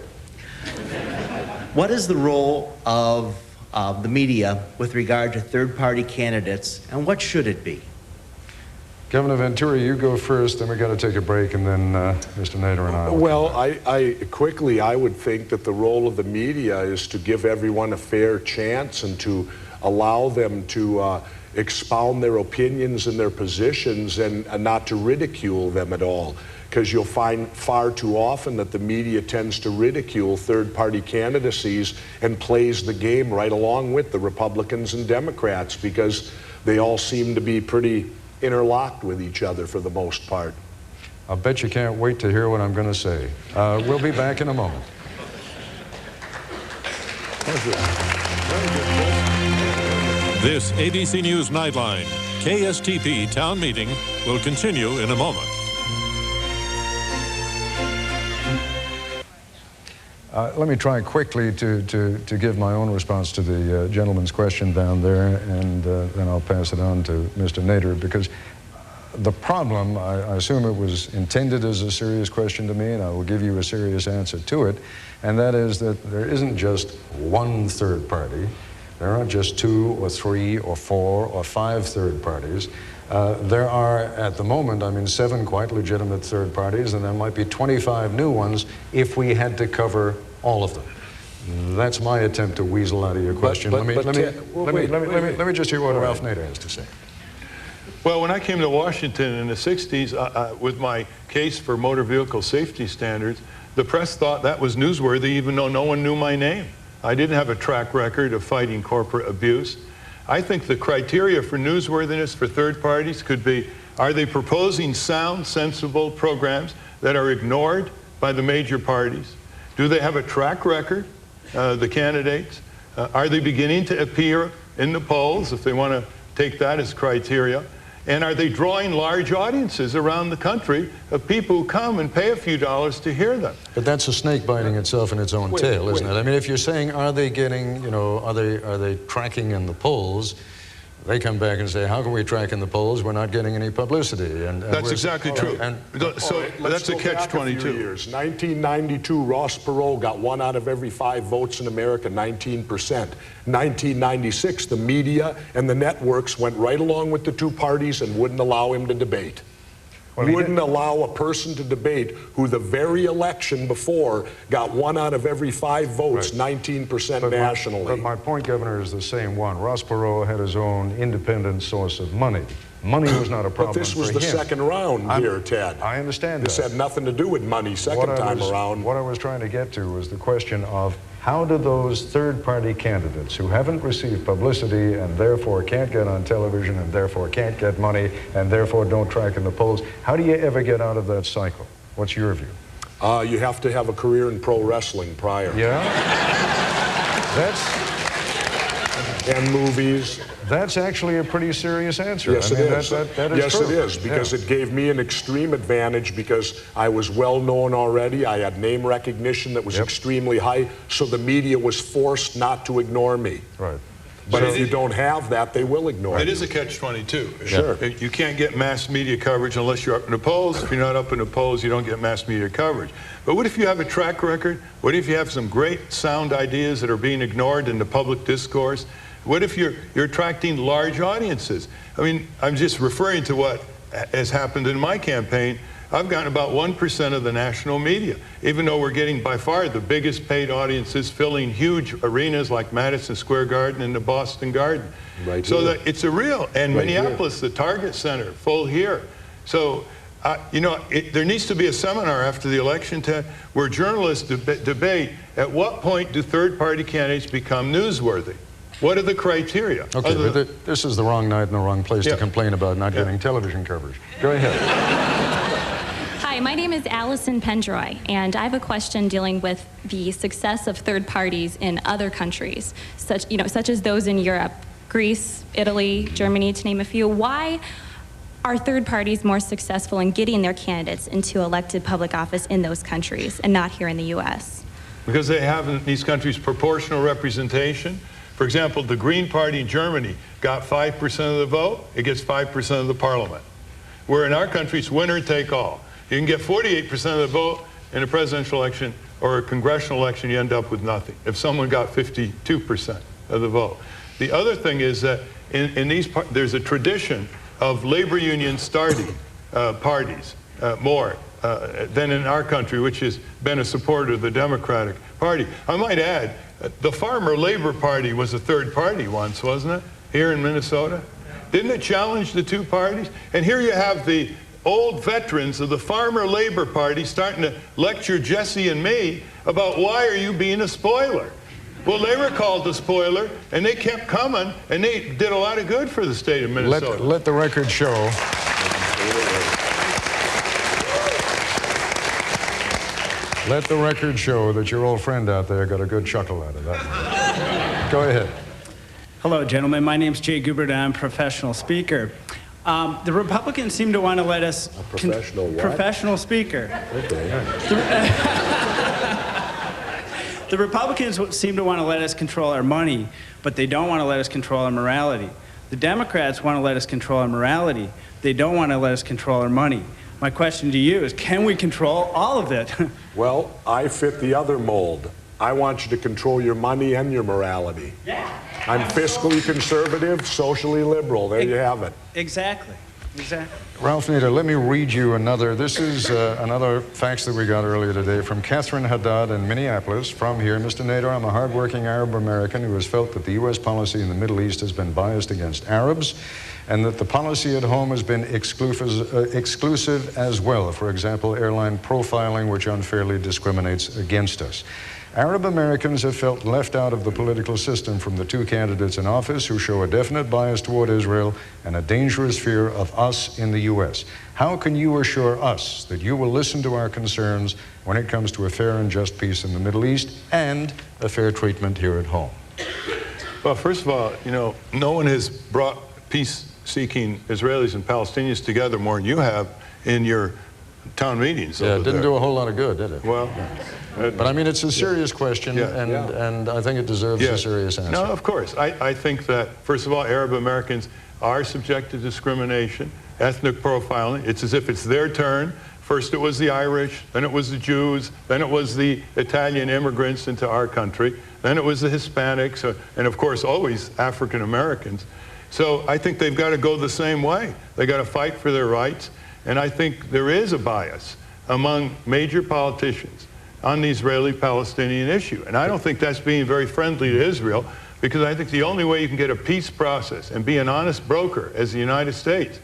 What is the role of the media with regard to third-party candidates, and what should it be? Governor Ventura, you go first, then we got to take a break, and then Mr. Nader and I. Well, I would think that the role of the media is to give everyone a fair chance and to allow them to expound their opinions and their positions and not to ridicule them at all. Because you'll find far too often that the media tends to ridicule third-party candidacies and plays the game right along with the Republicans and Democrats because they all seem to be pretty interlocked with each other for the most part. I'll bet you can't wait to hear what I'm going to say. We'll be back in a moment. This ABC News Nightline, KSTP Town Meeting will continue in a moment. Let me try quickly to give my own response to the gentleman's question down there, and then I'll pass it on to Mr. Nader, because the problem, I assume it was intended as a serious question to me, and I will give you a serious answer to it, and that is that there isn't just one third party. There aren't just 2 or 3 or 4 or 5 third parties. There are, at the moment, 7 quite legitimate third parties, and there might be 25 new ones if we had to cover all of them. That's my attempt to weasel out of your question. Let me just hear what Ralph Nader has to say. Well, when I came to Washington in the 60s with my case for motor vehicle safety standards, the press thought that was newsworthy even though no one knew my name. I didn't have a track record of fighting corporate abuse. I think the criteria for newsworthiness for third parties could be, are they proposing sound, sensible programs that are ignored by the major parties? Do they have a track record, the candidates? Are they beginning to appear in the polls, if they want to take that as criteria? And are they drawing large audiences around the country of people who come and pay a few dollars to hear them? But that's a snake biting itself in its own tail, isn't it? If you're saying, are they getting, are they tracking in the polls? They come back and say, how can we track in the polls? We're not getting any publicity. And that's exactly true. So that's a catch-22. 1992, Ross Perot got 1 out of every 5 votes in America, 19%. 1996, the media and the networks went right along with the 2 parties and wouldn't allow him to debate. Wouldn't allow a person to debate who the very election before got 1 out of every 5 votes, 19% nationally. But my point, Governor, is the same one. Ross Perot had his own independent source of money. Money was not a problem. But this was the second round here, Ted. I understand this had nothing to do with money second time around. What I was trying to get to was the question of how do those third-party candidates who haven't received publicity and therefore can't get on television and therefore can't get money and therefore don't track in the polls, how do you ever get out of that cycle? What's your view? You have to have a career in pro wrestling prior. Yeah? And movies. That's actually a pretty serious answer. Yes, it is. That is yes, true. it is, because it gave me an extreme advantage because I was well known already. I had name recognition that was extremely high, so the media was forced not to ignore me. Right. But if you don't have that, they will ignore you. It is a catch-22. Sure. You can't get mass media coverage unless you're up in the polls. If you're not up in the polls, you don't get mass media coverage. But what if you have a track record? What if you have some great sound ideas that are being ignored in the public discourse? What if you're attracting large audiences? I'm just referring to what has happened in my campaign. I've gotten about 1% of the national media, even though we're getting by far the biggest paid audiences, filling huge arenas like Madison Square Garden and the Boston Garden. Right so here. that it's a real, and Right Minneapolis, the Target Center, full here. So, there needs to be a seminar after the election, Ted, where journalists debate at what point do third-party candidates become newsworthy? What are the criteria? Okay, but this is the wrong night and the wrong place to complain about not getting television coverage. Go ahead. Hi, my name is Allison Pendroy, and I have a question dealing with the success of third parties in other countries, such as those in Europe, Greece, Italy, Germany, to name a few. Why are third parties more successful in getting their candidates into elected public office in those countries and not here in the U.S.? Because they have in these countries proportional representation. For example, the Green Party in Germany got 5% of the vote. It gets 5% of the parliament. Where in our country, it's winner take all. You can get 48% of the vote in a presidential election or a congressional election, you end up with nothing. If someone got 52% of the vote. The other thing is that in these there's a tradition of labor unions starting parties more than in our country, which has been a supporter of the Democratic Party. I might add, the Farmer Labor Party was a third party once, wasn't it? Here in Minnesota? Didn't it challenge the 2 parties? And here you have the old veterans of the Farmer Labor Party starting to lecture Jesse and me about why are you being a spoiler? Well, they were called a spoiler, and they kept coming, and they did a lot of good for the state of Minnesota. Let the record show. Let the record show that your old friend out there got a good chuckle out of that one. Go ahead. Hello, gentlemen. My name's Jay Gubert, and I'm a professional speaker. The Republicans seem to want to let us... A professional what? Professional speaker. Okay. The Republicans seem to want to let us control our money, but they don't want to let us control our morality. The Democrats want to let us control our morality. They don't want to let us control our money. My question to you is, can we control all of it? Well, I fit the other mold. I want you to control your money and your morality. Yeah. I'm fiscally conservative, socially liberal. There you have it. Exactly. Exactly. Ralph Nader, let me read you another. This is another fax that we got earlier today from Catherine Haddad in Minneapolis. From here, Mr. Nader, I'm a hardworking Arab American who has felt that the U.S. policy in the Middle East has been biased against Arabs, and that the policy at home has been exclusive as well. For example, airline profiling, which unfairly discriminates against us. Arab Americans have felt left out of the political system from the two candidates in office who show a definite bias toward Israel and a dangerous fear of us in the U.S. How can you assure us that you will listen to our concerns when it comes to a fair and just peace in the Middle East and a fair treatment here at home? Well, first of all, you know, no one has brought peace-seeking Israelis and Palestinians together more than you have in your town meetings. Yeah, it didn't do a whole lot of good, did it? Well, but I mean, it's a serious question, and I think it deserves a serious answer. No, of course. I think that, first of all, Arab Americans are subject to discrimination, ethnic profiling. It's as if it's their turn. First it was the Irish, then it was the Jews, then it was the Italian immigrants into our country, then it was the Hispanics, and of course always African Americans. So I think they've got to go the same way. They've got to fight for their rights, and I think there is a bias among major politicians on the Israeli-Palestinian issue. And I don't think that's being very friendly to Israel, because I think the only way you can get a peace process and be an honest broker as the United States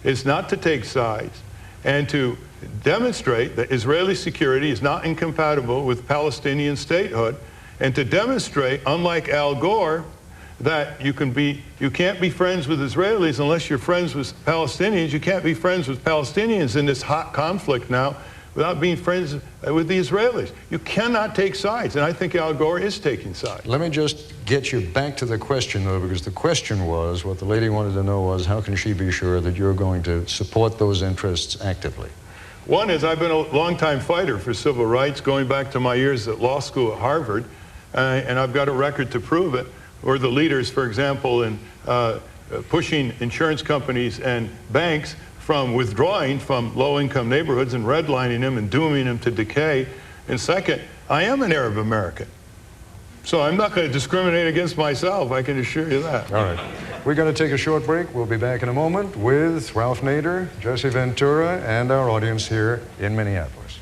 is not to take sides and to demonstrate that Israeli security is not incompatible with Palestinian statehood, and to demonstrate, unlike Al Gore, that you can't be friends with Israelis unless you're friends with Palestinians. You can't be friends with Palestinians in this hot conflict now without being friends with the Israelis. You cannot take sides, and I think Al Gore is taking sides. Let me just get you back to the question, though, because the question was, what the lady wanted to know was, how can she be sure that you're going to support those interests actively? One is, I've been a longtime fighter for civil rights, going back to my years at law school at Harvard, and I've got a record to prove it. We're the leaders, for example, in pushing insurance companies and banks from withdrawing from low-income neighborhoods and redlining them and dooming them to decay. And second, I am an Arab American. So I'm not going to discriminate against myself, I can assure you that. All right. We're going to take a short break. We'll be back in a moment with Ralph Nader, Jesse Ventura, and our audience here in Minneapolis.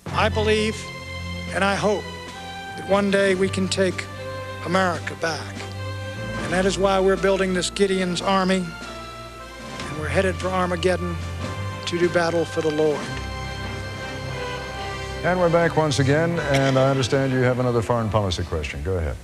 I believe and I hope that one day we can take America back. And that is why we're building this Gideon's Army, and we're headed for Armageddon to do battle for the Lord. And we're back once again, and I understand you have another foreign policy question. Go ahead.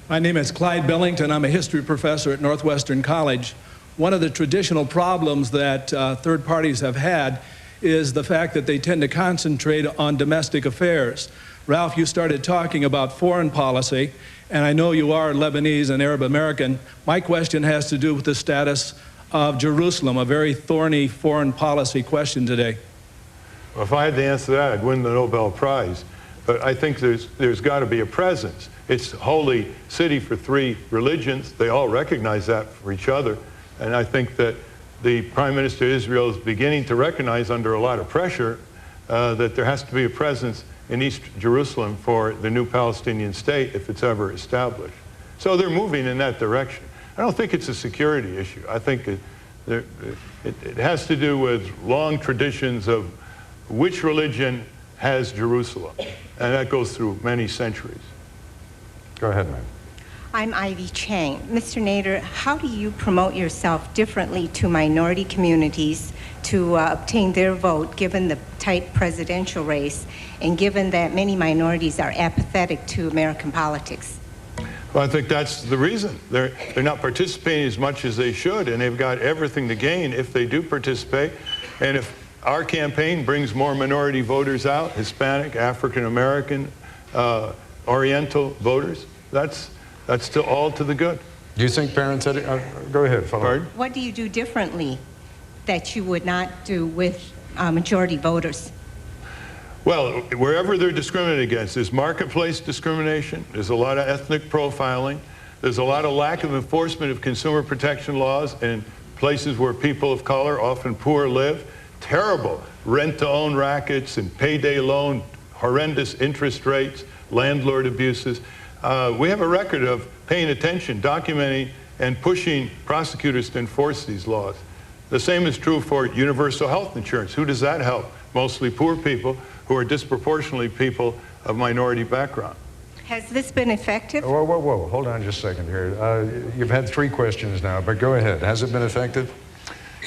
My name is Clyde Billington. I'm a history professor at Northwestern College. One of the traditional problems that third parties have had is the fact that they tend to concentrate on domestic affairs. Ralph, you started talking about foreign policy, and I know you are Lebanese and Arab American. My question has to do with the status of Jerusalem, a very thorny foreign policy question today. Well, if I had to answer that, I'd win the Nobel Prize. But I think there's got to be a presence. It's a holy city for three religions. They all recognize that for each other. And I think that the Prime Minister of Israel is beginning to recognize, under a lot of pressure, that there has to be a presence in East Jerusalem for the new Palestinian state if it's ever established. So they're moving in that direction. I don't think it's a security issue. I think it has to do with long traditions of which religion has Jerusalem, and that goes through many centuries. Go ahead, ma'am. I'm Ivy Chang. Mr. Nader, how do you promote yourself differently to minority communities to obtain their vote, given the tight presidential race, and given that many minorities are apathetic to American politics? Well, I think that's the reason. They're not participating as much as they should, and they've got everything to gain if they do participate. And if our campaign brings more minority voters out, Hispanic, African American, Oriental voters, that's That's still all to the good. Do you think parents had go ahead, follow. Pardon? What do you do differently that you would not do with majority voters? Well, wherever they're discriminated against, there's marketplace discrimination, there's a lot of ethnic profiling, there's a lot of lack of enforcement of consumer protection laws in places where people of color, often poor, live. Terrible rent-to-own rackets and payday loan, horrendous interest rates, landlord abuses. We have a record of paying attention, documenting, and pushing prosecutors to enforce these laws. The same is true for universal health insurance. Who does that help? Mostly poor people who are disproportionately people of minority background. Has this been effective? Whoa, whoa, whoa, hold on just a second here. You've had 3 questions now, but go ahead. Has it been effective?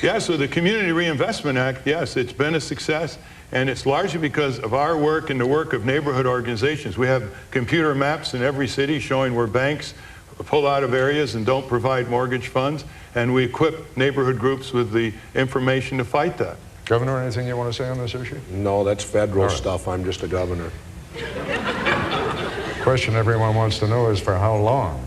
Yeah, so the Community Reinvestment Act, yes, it's been a success, and it's largely because of our work and the work of neighborhood organizations. We have computer maps in every city showing where banks pull out of areas and don't provide mortgage funds, and we equip neighborhood groups with the information to fight that. Governor, anything you want to say on this issue? No, that's federal stuff. I'm just a governor. Question everyone wants to know is for how long?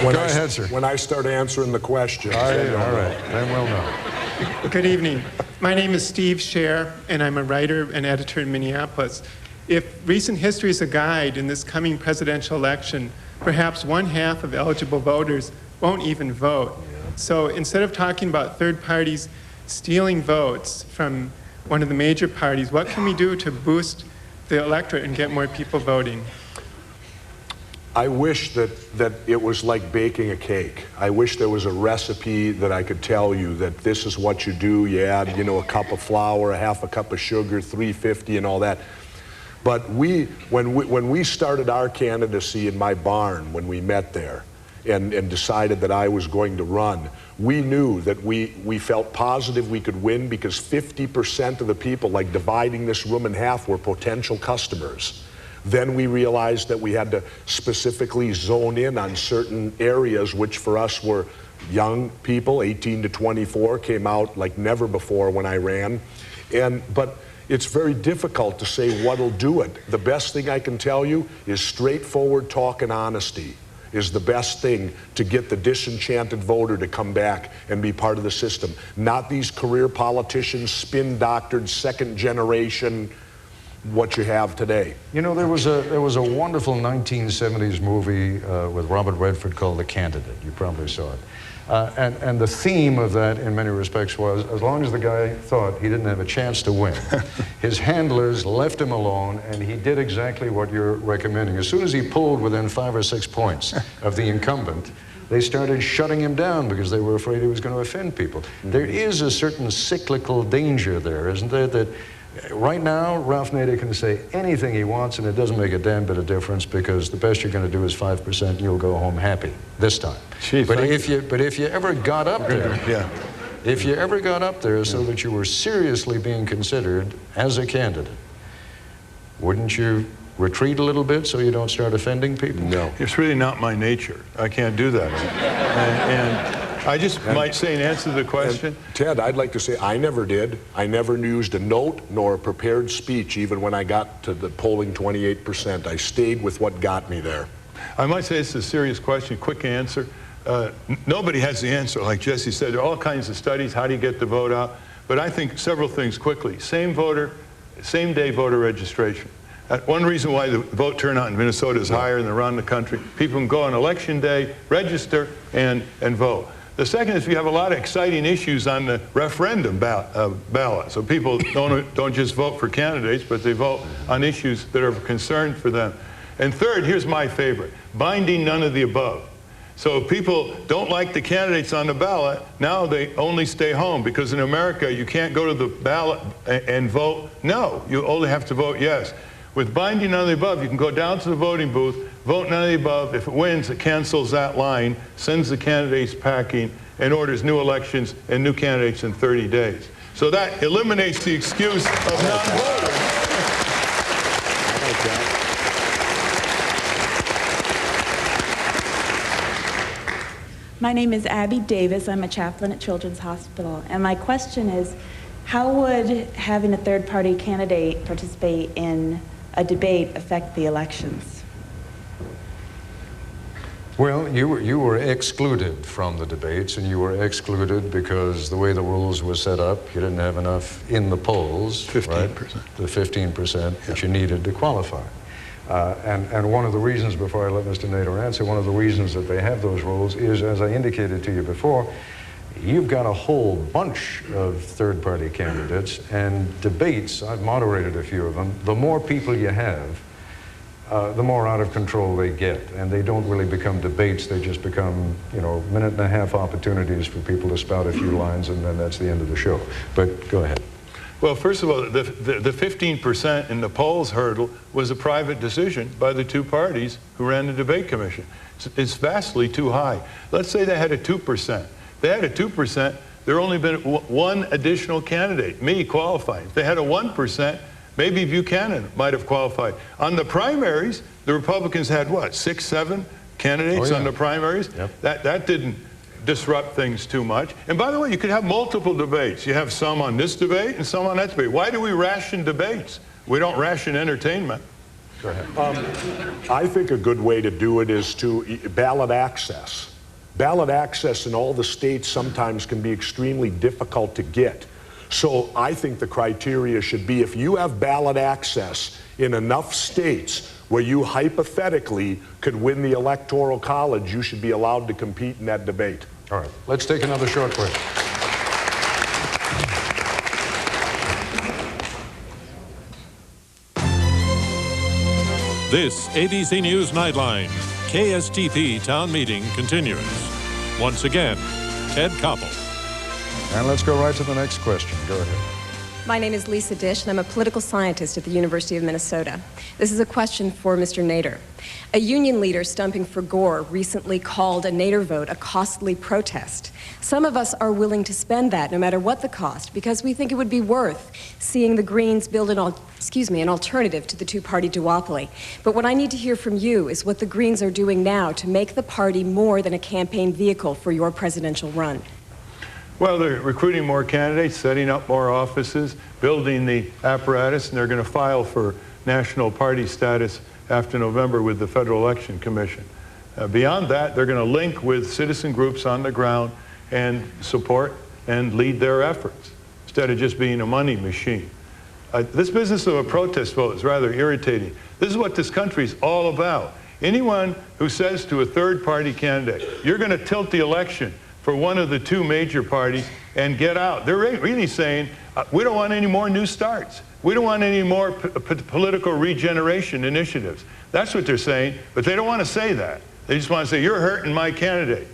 Go ahead, sir. When I start answering the questions. All right, then we'll know. Good evening. My name is Steve Scher, and I'm a writer and editor in Minneapolis. If recent history is a guide in this coming presidential election, perhaps 1/2 of eligible voters won't even vote. So instead of talking about third parties stealing votes from one of the major parties, what can we do to boost the electorate and get more people voting? I wish that it was like baking a cake. I wish there was a recipe that I could tell you that this is what you do. You add, you know, a cup of flour, a 1/2 cup of sugar, 350 and all that. But when we started our candidacy in my barn, when we met there and decided that I was going to run, we knew that we felt positive we could win because 50% of the people, like dividing this room in half, were potential customers. Then we realized that we had to specifically zone in on certain areas, which for us were young people, 18 to 24, came out like never before when I ran. But it's very difficult to say what'll do it. The best thing I can tell you is straightforward talk and honesty is the best thing to get the disenchanted voter to come back and be part of the system. Not these career politicians, spin-doctored, second generation, what you have today. You know, there was a wonderful 1970s movie with Robert Redford called The Candidate. You probably saw it. And the theme of that, in many respects, was as long as the guy thought he didn't have a chance to win, his handlers left him alone, and he did exactly what you're recommending. As soon as he pulled within 5 or 6 points of the incumbent, they started shutting him down because they were afraid he was going to offend people. There is a certain cyclical danger there, isn't there, that right now, Ralph Nader can say anything he wants, and it doesn't make a damn bit of difference because the best you're going to do is 5%, and you'll go home happy this time. Gee, but if you ever got up there, if you ever got up there so that you were seriously being considered as a candidate, wouldn't you retreat a little bit so you don't start offending people? No, it's really not my nature. I can't do that. and I just might say in answer to the question. Ted, I'd like to say I never did. I never used a note nor a prepared speech even when I got to the polling 28%. I stayed with what got me there. I might say it's a serious question, quick answer. Nobody has the answer. Like Jesse said, there are all kinds of studies. How do you get the vote out? But I think several things quickly. Same day voter registration. One reason why the vote turnout in Minnesota is higher than around the country. People can go on election day, register, and vote. The second is we have a lot of exciting issues on the referendum ballot. So people don't just vote for candidates, but they vote on issues that are of concern for them. And third, here's my favorite, binding none of the above. So if people don't like the candidates on the ballot, now they only stay home because in America you can't go to the ballot and vote no. You only have to vote yes. With binding none of the above, you can go down to the voting booth, vote none of the above. If it wins, it cancels that line, sends the candidates packing, and orders new elections and new candidates in 30 days. So that eliminates the excuse of non-voting. I like that. My name is Abby Davis. I'm a chaplain at Children's Hospital. And my question is, how would having a third-party candidate participate in a debate affect the elections? Well, you were excluded from the debates, and you were excluded because the way the rules were set up, you didn't have enough in the polls, 15%. Right? The 15% that you needed to qualify. And one of the reasons, before I let Mr. Nader answer, one of the reasons that they have those rules is, as I indicated to you before, you've got a whole bunch of third-party candidates, and debates, I've moderated a few of them, the more people you have, the more out of control they get. And they don't really become debates, they just become, you know, minute-and-a-half opportunities for people to spout a few lines, and then that's the end of the show. But go ahead. Well, first of all, the 15% in the polls hurdle was a private decision by the two parties who ran the debate commission. It's vastly too high. Let's say they had a 2%. They had a 2%, there only been one additional candidate, me, qualifying. If they had a 1%, maybe Buchanan might have qualified. On the primaries, the Republicans had what, 6, 7 candidates on the primaries? Yep. That didn't disrupt things too much. And by the way, you could have multiple debates. You have some on this debate and some on that debate. Why do we ration debates? We don't ration entertainment. Go ahead. I think a good way to do it is to ballot access. Ballot access in all the states sometimes can be extremely difficult to get. So I think the criteria should be, if you have ballot access in enough states where you hypothetically could win the Electoral College, you should be allowed to compete in that debate. All right, let's take another short break. This ABC News Nightline, KSTP Town Meeting continues. Once again, Ted Koppel. And let's go right to the next question. Go ahead. My name is Lisa Dish, and I'm a political scientist at the University of Minnesota. This is a question for Mr. Nader. A union leader stumping for Gore recently called a Nader vote a costly protest. Some of us are willing to spend that, no matter what the cost, because we think it would be worth seeing the Greens build an alternative to the two-party duopoly. But what I need to hear from you is what the Greens are doing now to make the party more than a campaign vehicle for your presidential run. Well, they're recruiting more candidates, setting up more offices, building the apparatus, and they're going to file for national party status after November with the Federal Election Commission. Beyond that, they're going to link with citizen groups on the ground and support and lead their efforts instead of just being a money machine. This business of a protest vote is rather irritating. This is what this country is all about. Anyone who says to a third-party candidate, you're going to tilt the election for one of the two major parties and get out. They're really saying, we don't want any more new starts. We don't want any more political regeneration initiatives. That's what they're saying, but they don't want to say that. They just want to say, you're hurting my candidate,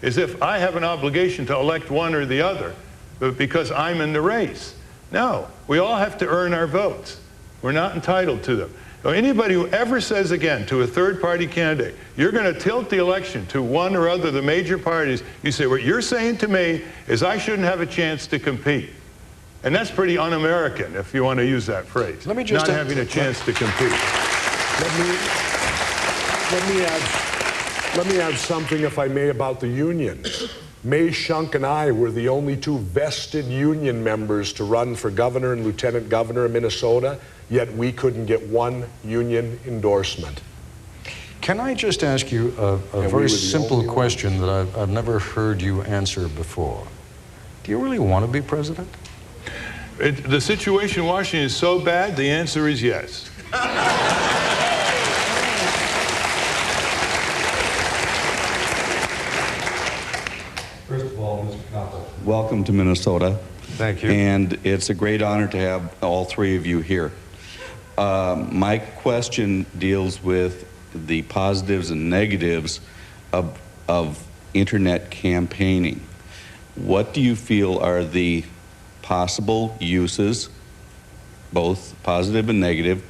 as if I have an obligation to elect one or the other, but because I'm in the race. No, we all have to earn our votes. We're not entitled to them. So anybody who ever says again to a third-party candidate, you're going to tilt the election to one or other of the major parties, you say, what you're saying to me is I shouldn't have a chance to compete. And that's pretty un-American, if you want to use that phrase. Let me just not having a chance to compete. Let me add something, if I may, about the union. May Shunk and I were the only two vested union members to run for governor and lieutenant governor of Minnesota, yet we couldn't get one union endorsement. Can I just ask you a very simple question that I've never heard you answer before? Do you really want to be president? The situation in Washington is so bad, the answer is yes. First of all, Mr. Koppel, welcome to Minnesota. Thank you. And it's a great honor to have all three of you here. My question deals with the positives and negatives of internet campaigning. What do you feel are the possible uses, both positive and negative?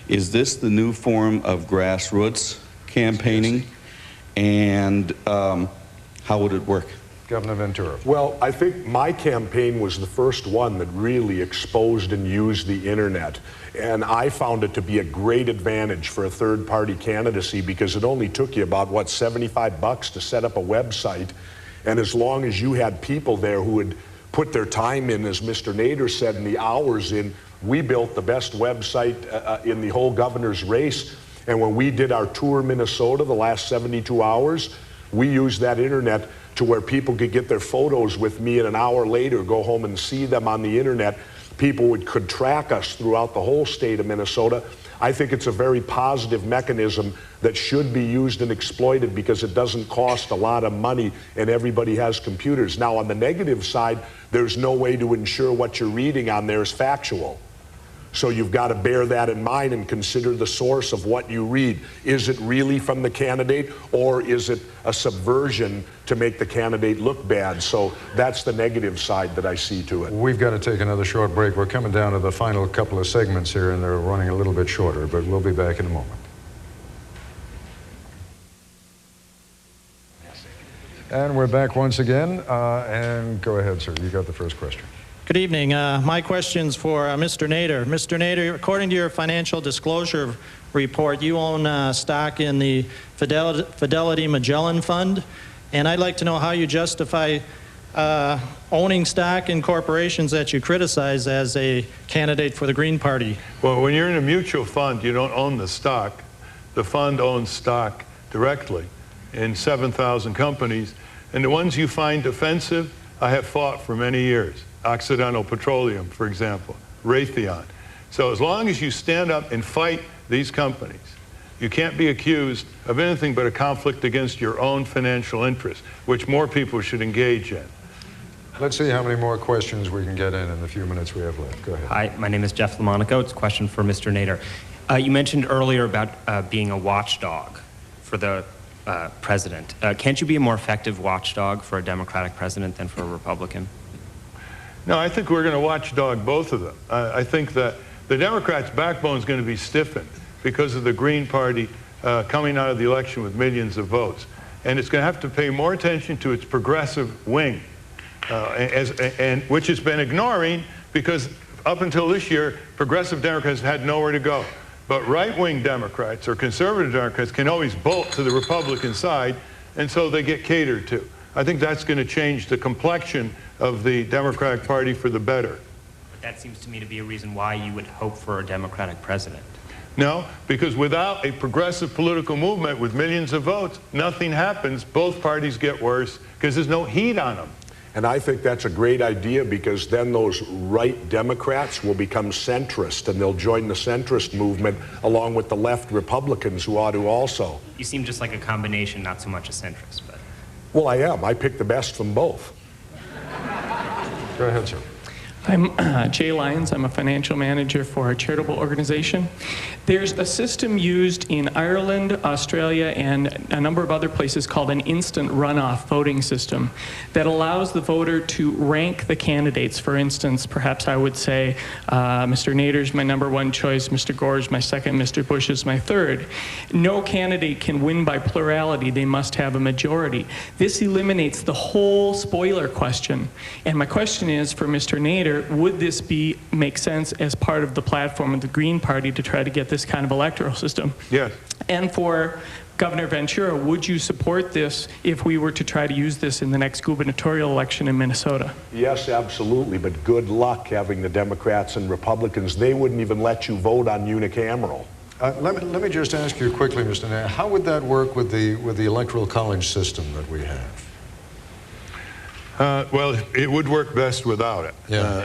Is this the new form of grassroots campaigning? And how would it work? Governor Ventura. Well, I think my campaign was the first one that really exposed and used the internet. And I found it to be a great advantage for a third-party candidacy because it only took you about, what, $75 to set up a website. And as long as you had people there who would put their time in, as Mr. Nader said, and the hours in, we built the best website in the whole governor's race. And when we did our tour Minnesota the last 72 hours, we used that internet to where people could get their photos with me, and an hour later go home and see them on the internet. People could track us throughout the whole state of Minnesota. I think it's a very positive mechanism that should be used and exploited because it doesn't cost a lot of money and everybody has computers. Now, on the negative side, there's no way to ensure what you're reading on there is factual. So you've got to bear that in mind and consider the source of what you read. Is it really from the candidate, or is it a subversion to make the candidate look bad? So that's the negative side that I see to it. We've got to take another short break. We're coming down to the final couple of segments here, and they're running a little bit shorter, but we'll be back in a moment. And we're back once again, and go ahead, sir. You got the first question. Good evening. My question's for Mr. Nader. Mr. Nader, according to your financial disclosure report, you own stock in the Fidelity Magellan Fund, and I'd like to know how you justify owning stock in corporations that you criticize as a candidate for the Green Party. Well, when you're in a mutual fund, you don't own the stock. The fund owns stock directly in 7,000 companies, and the ones you find offensive, I have fought for many years. Occidental Petroleum, for example, Raytheon. So as long as you stand up and fight these companies, you can't be accused of anything but a conflict against your own financial interests, which more people should engage in. Let's see how many more questions we can get in the few minutes we have left. Go ahead. Hi, my name is Jeff Lamonaco. It's a question for Mr. Nader. You mentioned earlier about being a watchdog for the president. Can't you be a more effective watchdog for a Democratic president than for a Republican? No, I think we're going to watchdog both of them. I think that the Democrats' backbone is going to be stiffened because of the Green Party coming out of the election with millions of votes. And it's going to have to pay more attention to its progressive wing, which has been ignoring because up until this year, progressive Democrats had nowhere to go. But right-wing Democrats or conservative Democrats can always bolt to the Republican side, and so they get catered to. I think that's going to change the complexion of the Democratic Party for the better. But that seems to me to be a reason why you would hope for a Democratic president. No, because without a progressive political movement with millions of votes, nothing happens. Both parties get worse because there's no heat on them. And I think that's a great idea because then those right Democrats will become centrist and they'll join the centrist movement along with the left Republicans who ought to also. You seem just like a combination, not so much a centrist. But. Well, I am. I pick the best from both. Go ahead, sir. I'm Jay Lyons. I'm a financial manager for a charitable organization. There's a system used in Ireland, Australia, and a number of other places called an instant runoff voting system that allows the voter to rank the candidates. For instance, perhaps I would say Mr. Nader's my #1 choice, Mr. Gore's my second, Mr. Bush is my third. No candidate can win by plurality. They must have a majority. This eliminates the whole spoiler question. And my question is for Mr. Nader, would this make sense as part of the platform of the Green Party to try to get this kind of electoral system? Yes. And for Governor Ventura, would you support this if we were to try to use this in the next gubernatorial election in Minnesota? Yes, absolutely, but good luck having the Democrats and Republicans. They wouldn't even let you vote on unicameral. Let me just ask you quickly, Mr. Nader, how would that work with the electoral college system that we have? Well, it would work best without it. Yeah.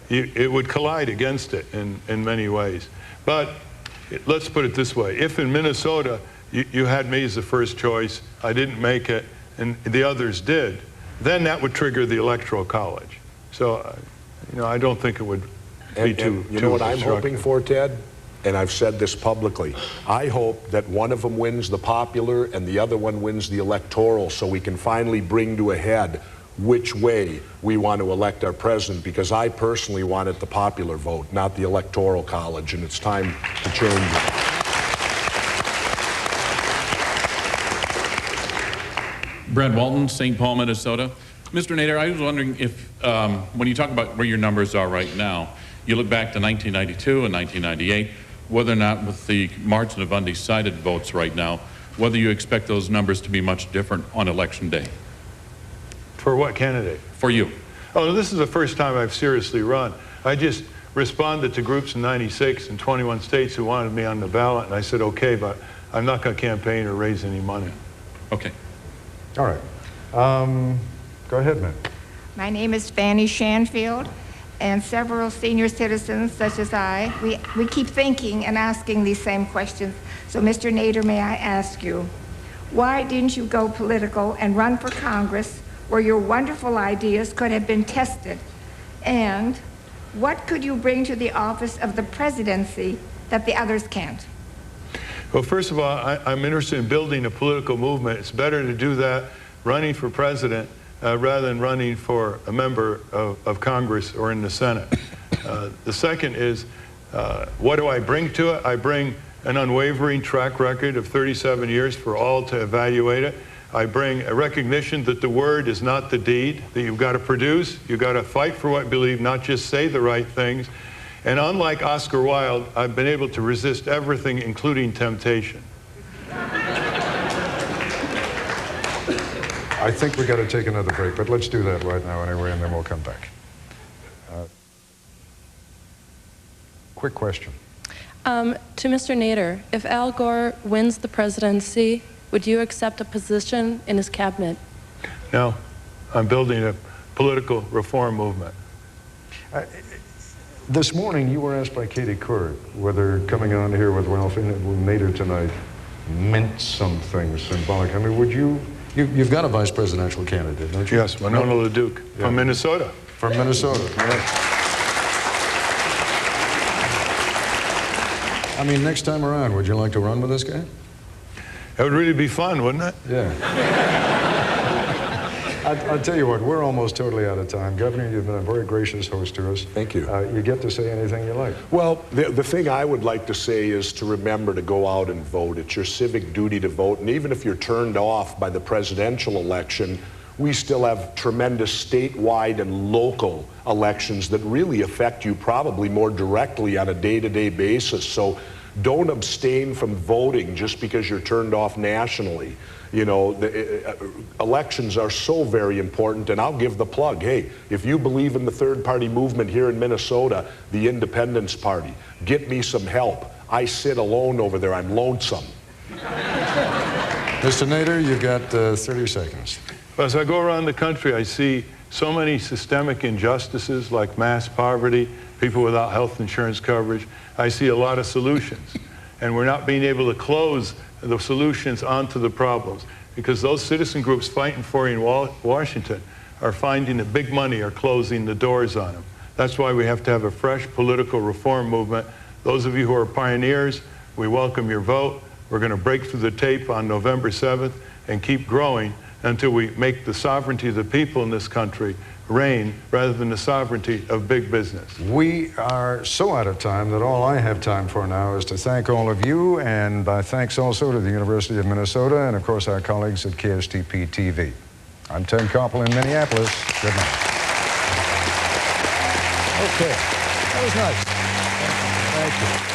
It would collide against it in many ways. But let's put it this way. If in Minnesota you had me as the first choice, I didn't make it, and the others did, then that would trigger the electoral college. So, I don't think it would be too You know what I'm hoping for, Ted? And I've said this publicly. I hope that one of them wins the popular and the other one wins the electoral so we can finally bring to a head which way we want to elect our president, because I personally wanted the popular vote, not the electoral college, and it's time to change it. Brad Walton, St. Paul, Minnesota. Mr. Nader, I was wondering if, when you talk about where your numbers are right now, you look back to 1992 and 1998, whether or not with the margin of undecided votes right now, whether you expect those numbers to be much different on election day. For what candidate? For you. Oh, this is the first time I've seriously run. I just responded to groups in 96 in 21 states who wanted me on the ballot, and I said, okay, but I'm not going to campaign or raise any money. Okay. All right. Go ahead, ma'am. My name is Fanny Shanfield, and several senior citizens, such as I, we keep thinking and asking these same questions. So, Mr. Nader, may I ask you, why didn't you go political and run for Congress where your wonderful ideas could have been tested? And what could you bring to the office of the presidency that the others can't? Well, first of all, I'm interested in building a political movement. It's better to do that running for president rather than running for a member of Congress or in the Senate. The second is, what do I bring to it? I bring an unwavering track record of 37 years for all to evaluate it. I bring a recognition that the word is not the deed, that you've got to produce, you've got to fight for what you believe, not just say the right things. And unlike Oscar Wilde, I've been able to resist everything, including temptation. I think we got to take another break, but let's do that right now anyway, and then we'll come back. Quick question. To Mr. Nader, if Al Gore wins the presidency, would you accept a position in his cabinet? No, I'm building a political reform movement. This morning, you were asked by Katie Couric whether coming on here with Ralph Nader tonight meant something symbolic. I mean, would you've got a vice presidential candidate, don't you? Yes, Winona LaDuke, from Minnesota. From Minnesota, yes. I mean, next time around, would you like to run with this guy? That would really be fun, wouldn't it? Yeah. I'll tell you what, we're almost totally out of time. Governor, you've been a very gracious host to us. Thank you. You get to say anything you like. Well, the thing I would like to say is to remember to go out and vote. It's your civic duty to vote. And even if you're turned off by the presidential election, we still have tremendous statewide and local elections that really affect you probably more directly on a day-to-day basis. So don't abstain from voting just because you're turned off nationally. You know, elections are so very important, and I'll give the plug. Hey, if you believe in the third-party movement here in Minnesota, the Independence Party, get me some help. I sit alone over there. I'm lonesome. Mr. Nader, you've got 30 seconds. As I go around the country, I see so many systemic injustices like mass poverty, people without health insurance coverage. I see a lot of solutions, and we're not being able to close the solutions onto the problems because those citizen groups fighting for you in Washington are finding that big money are closing the doors on them. That's why we have to have a fresh political reform movement. Those of you who are pioneers, we welcome your vote. We're going to break through the tape on November 7th and keep growing until we make the sovereignty of the people in this country reign rather than the sovereignty of big business. We are so out of time that all I have time for now is to thank all of you, and thanks also to the University of Minnesota and, of course, our colleagues at KSTP TV. I'm Ted Koppel in Minneapolis. Good night. Okay, that was nice. Thank you.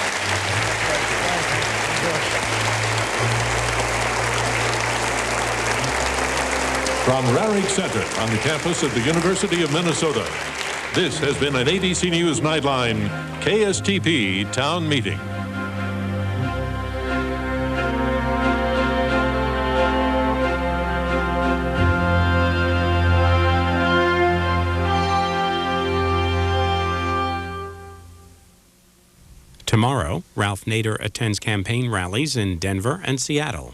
From Rarick Center on the campus of the University of Minnesota, this has been an ABC News Nightline KSTP Town Meeting. Tomorrow, Ralph Nader attends campaign rallies in Denver and Seattle.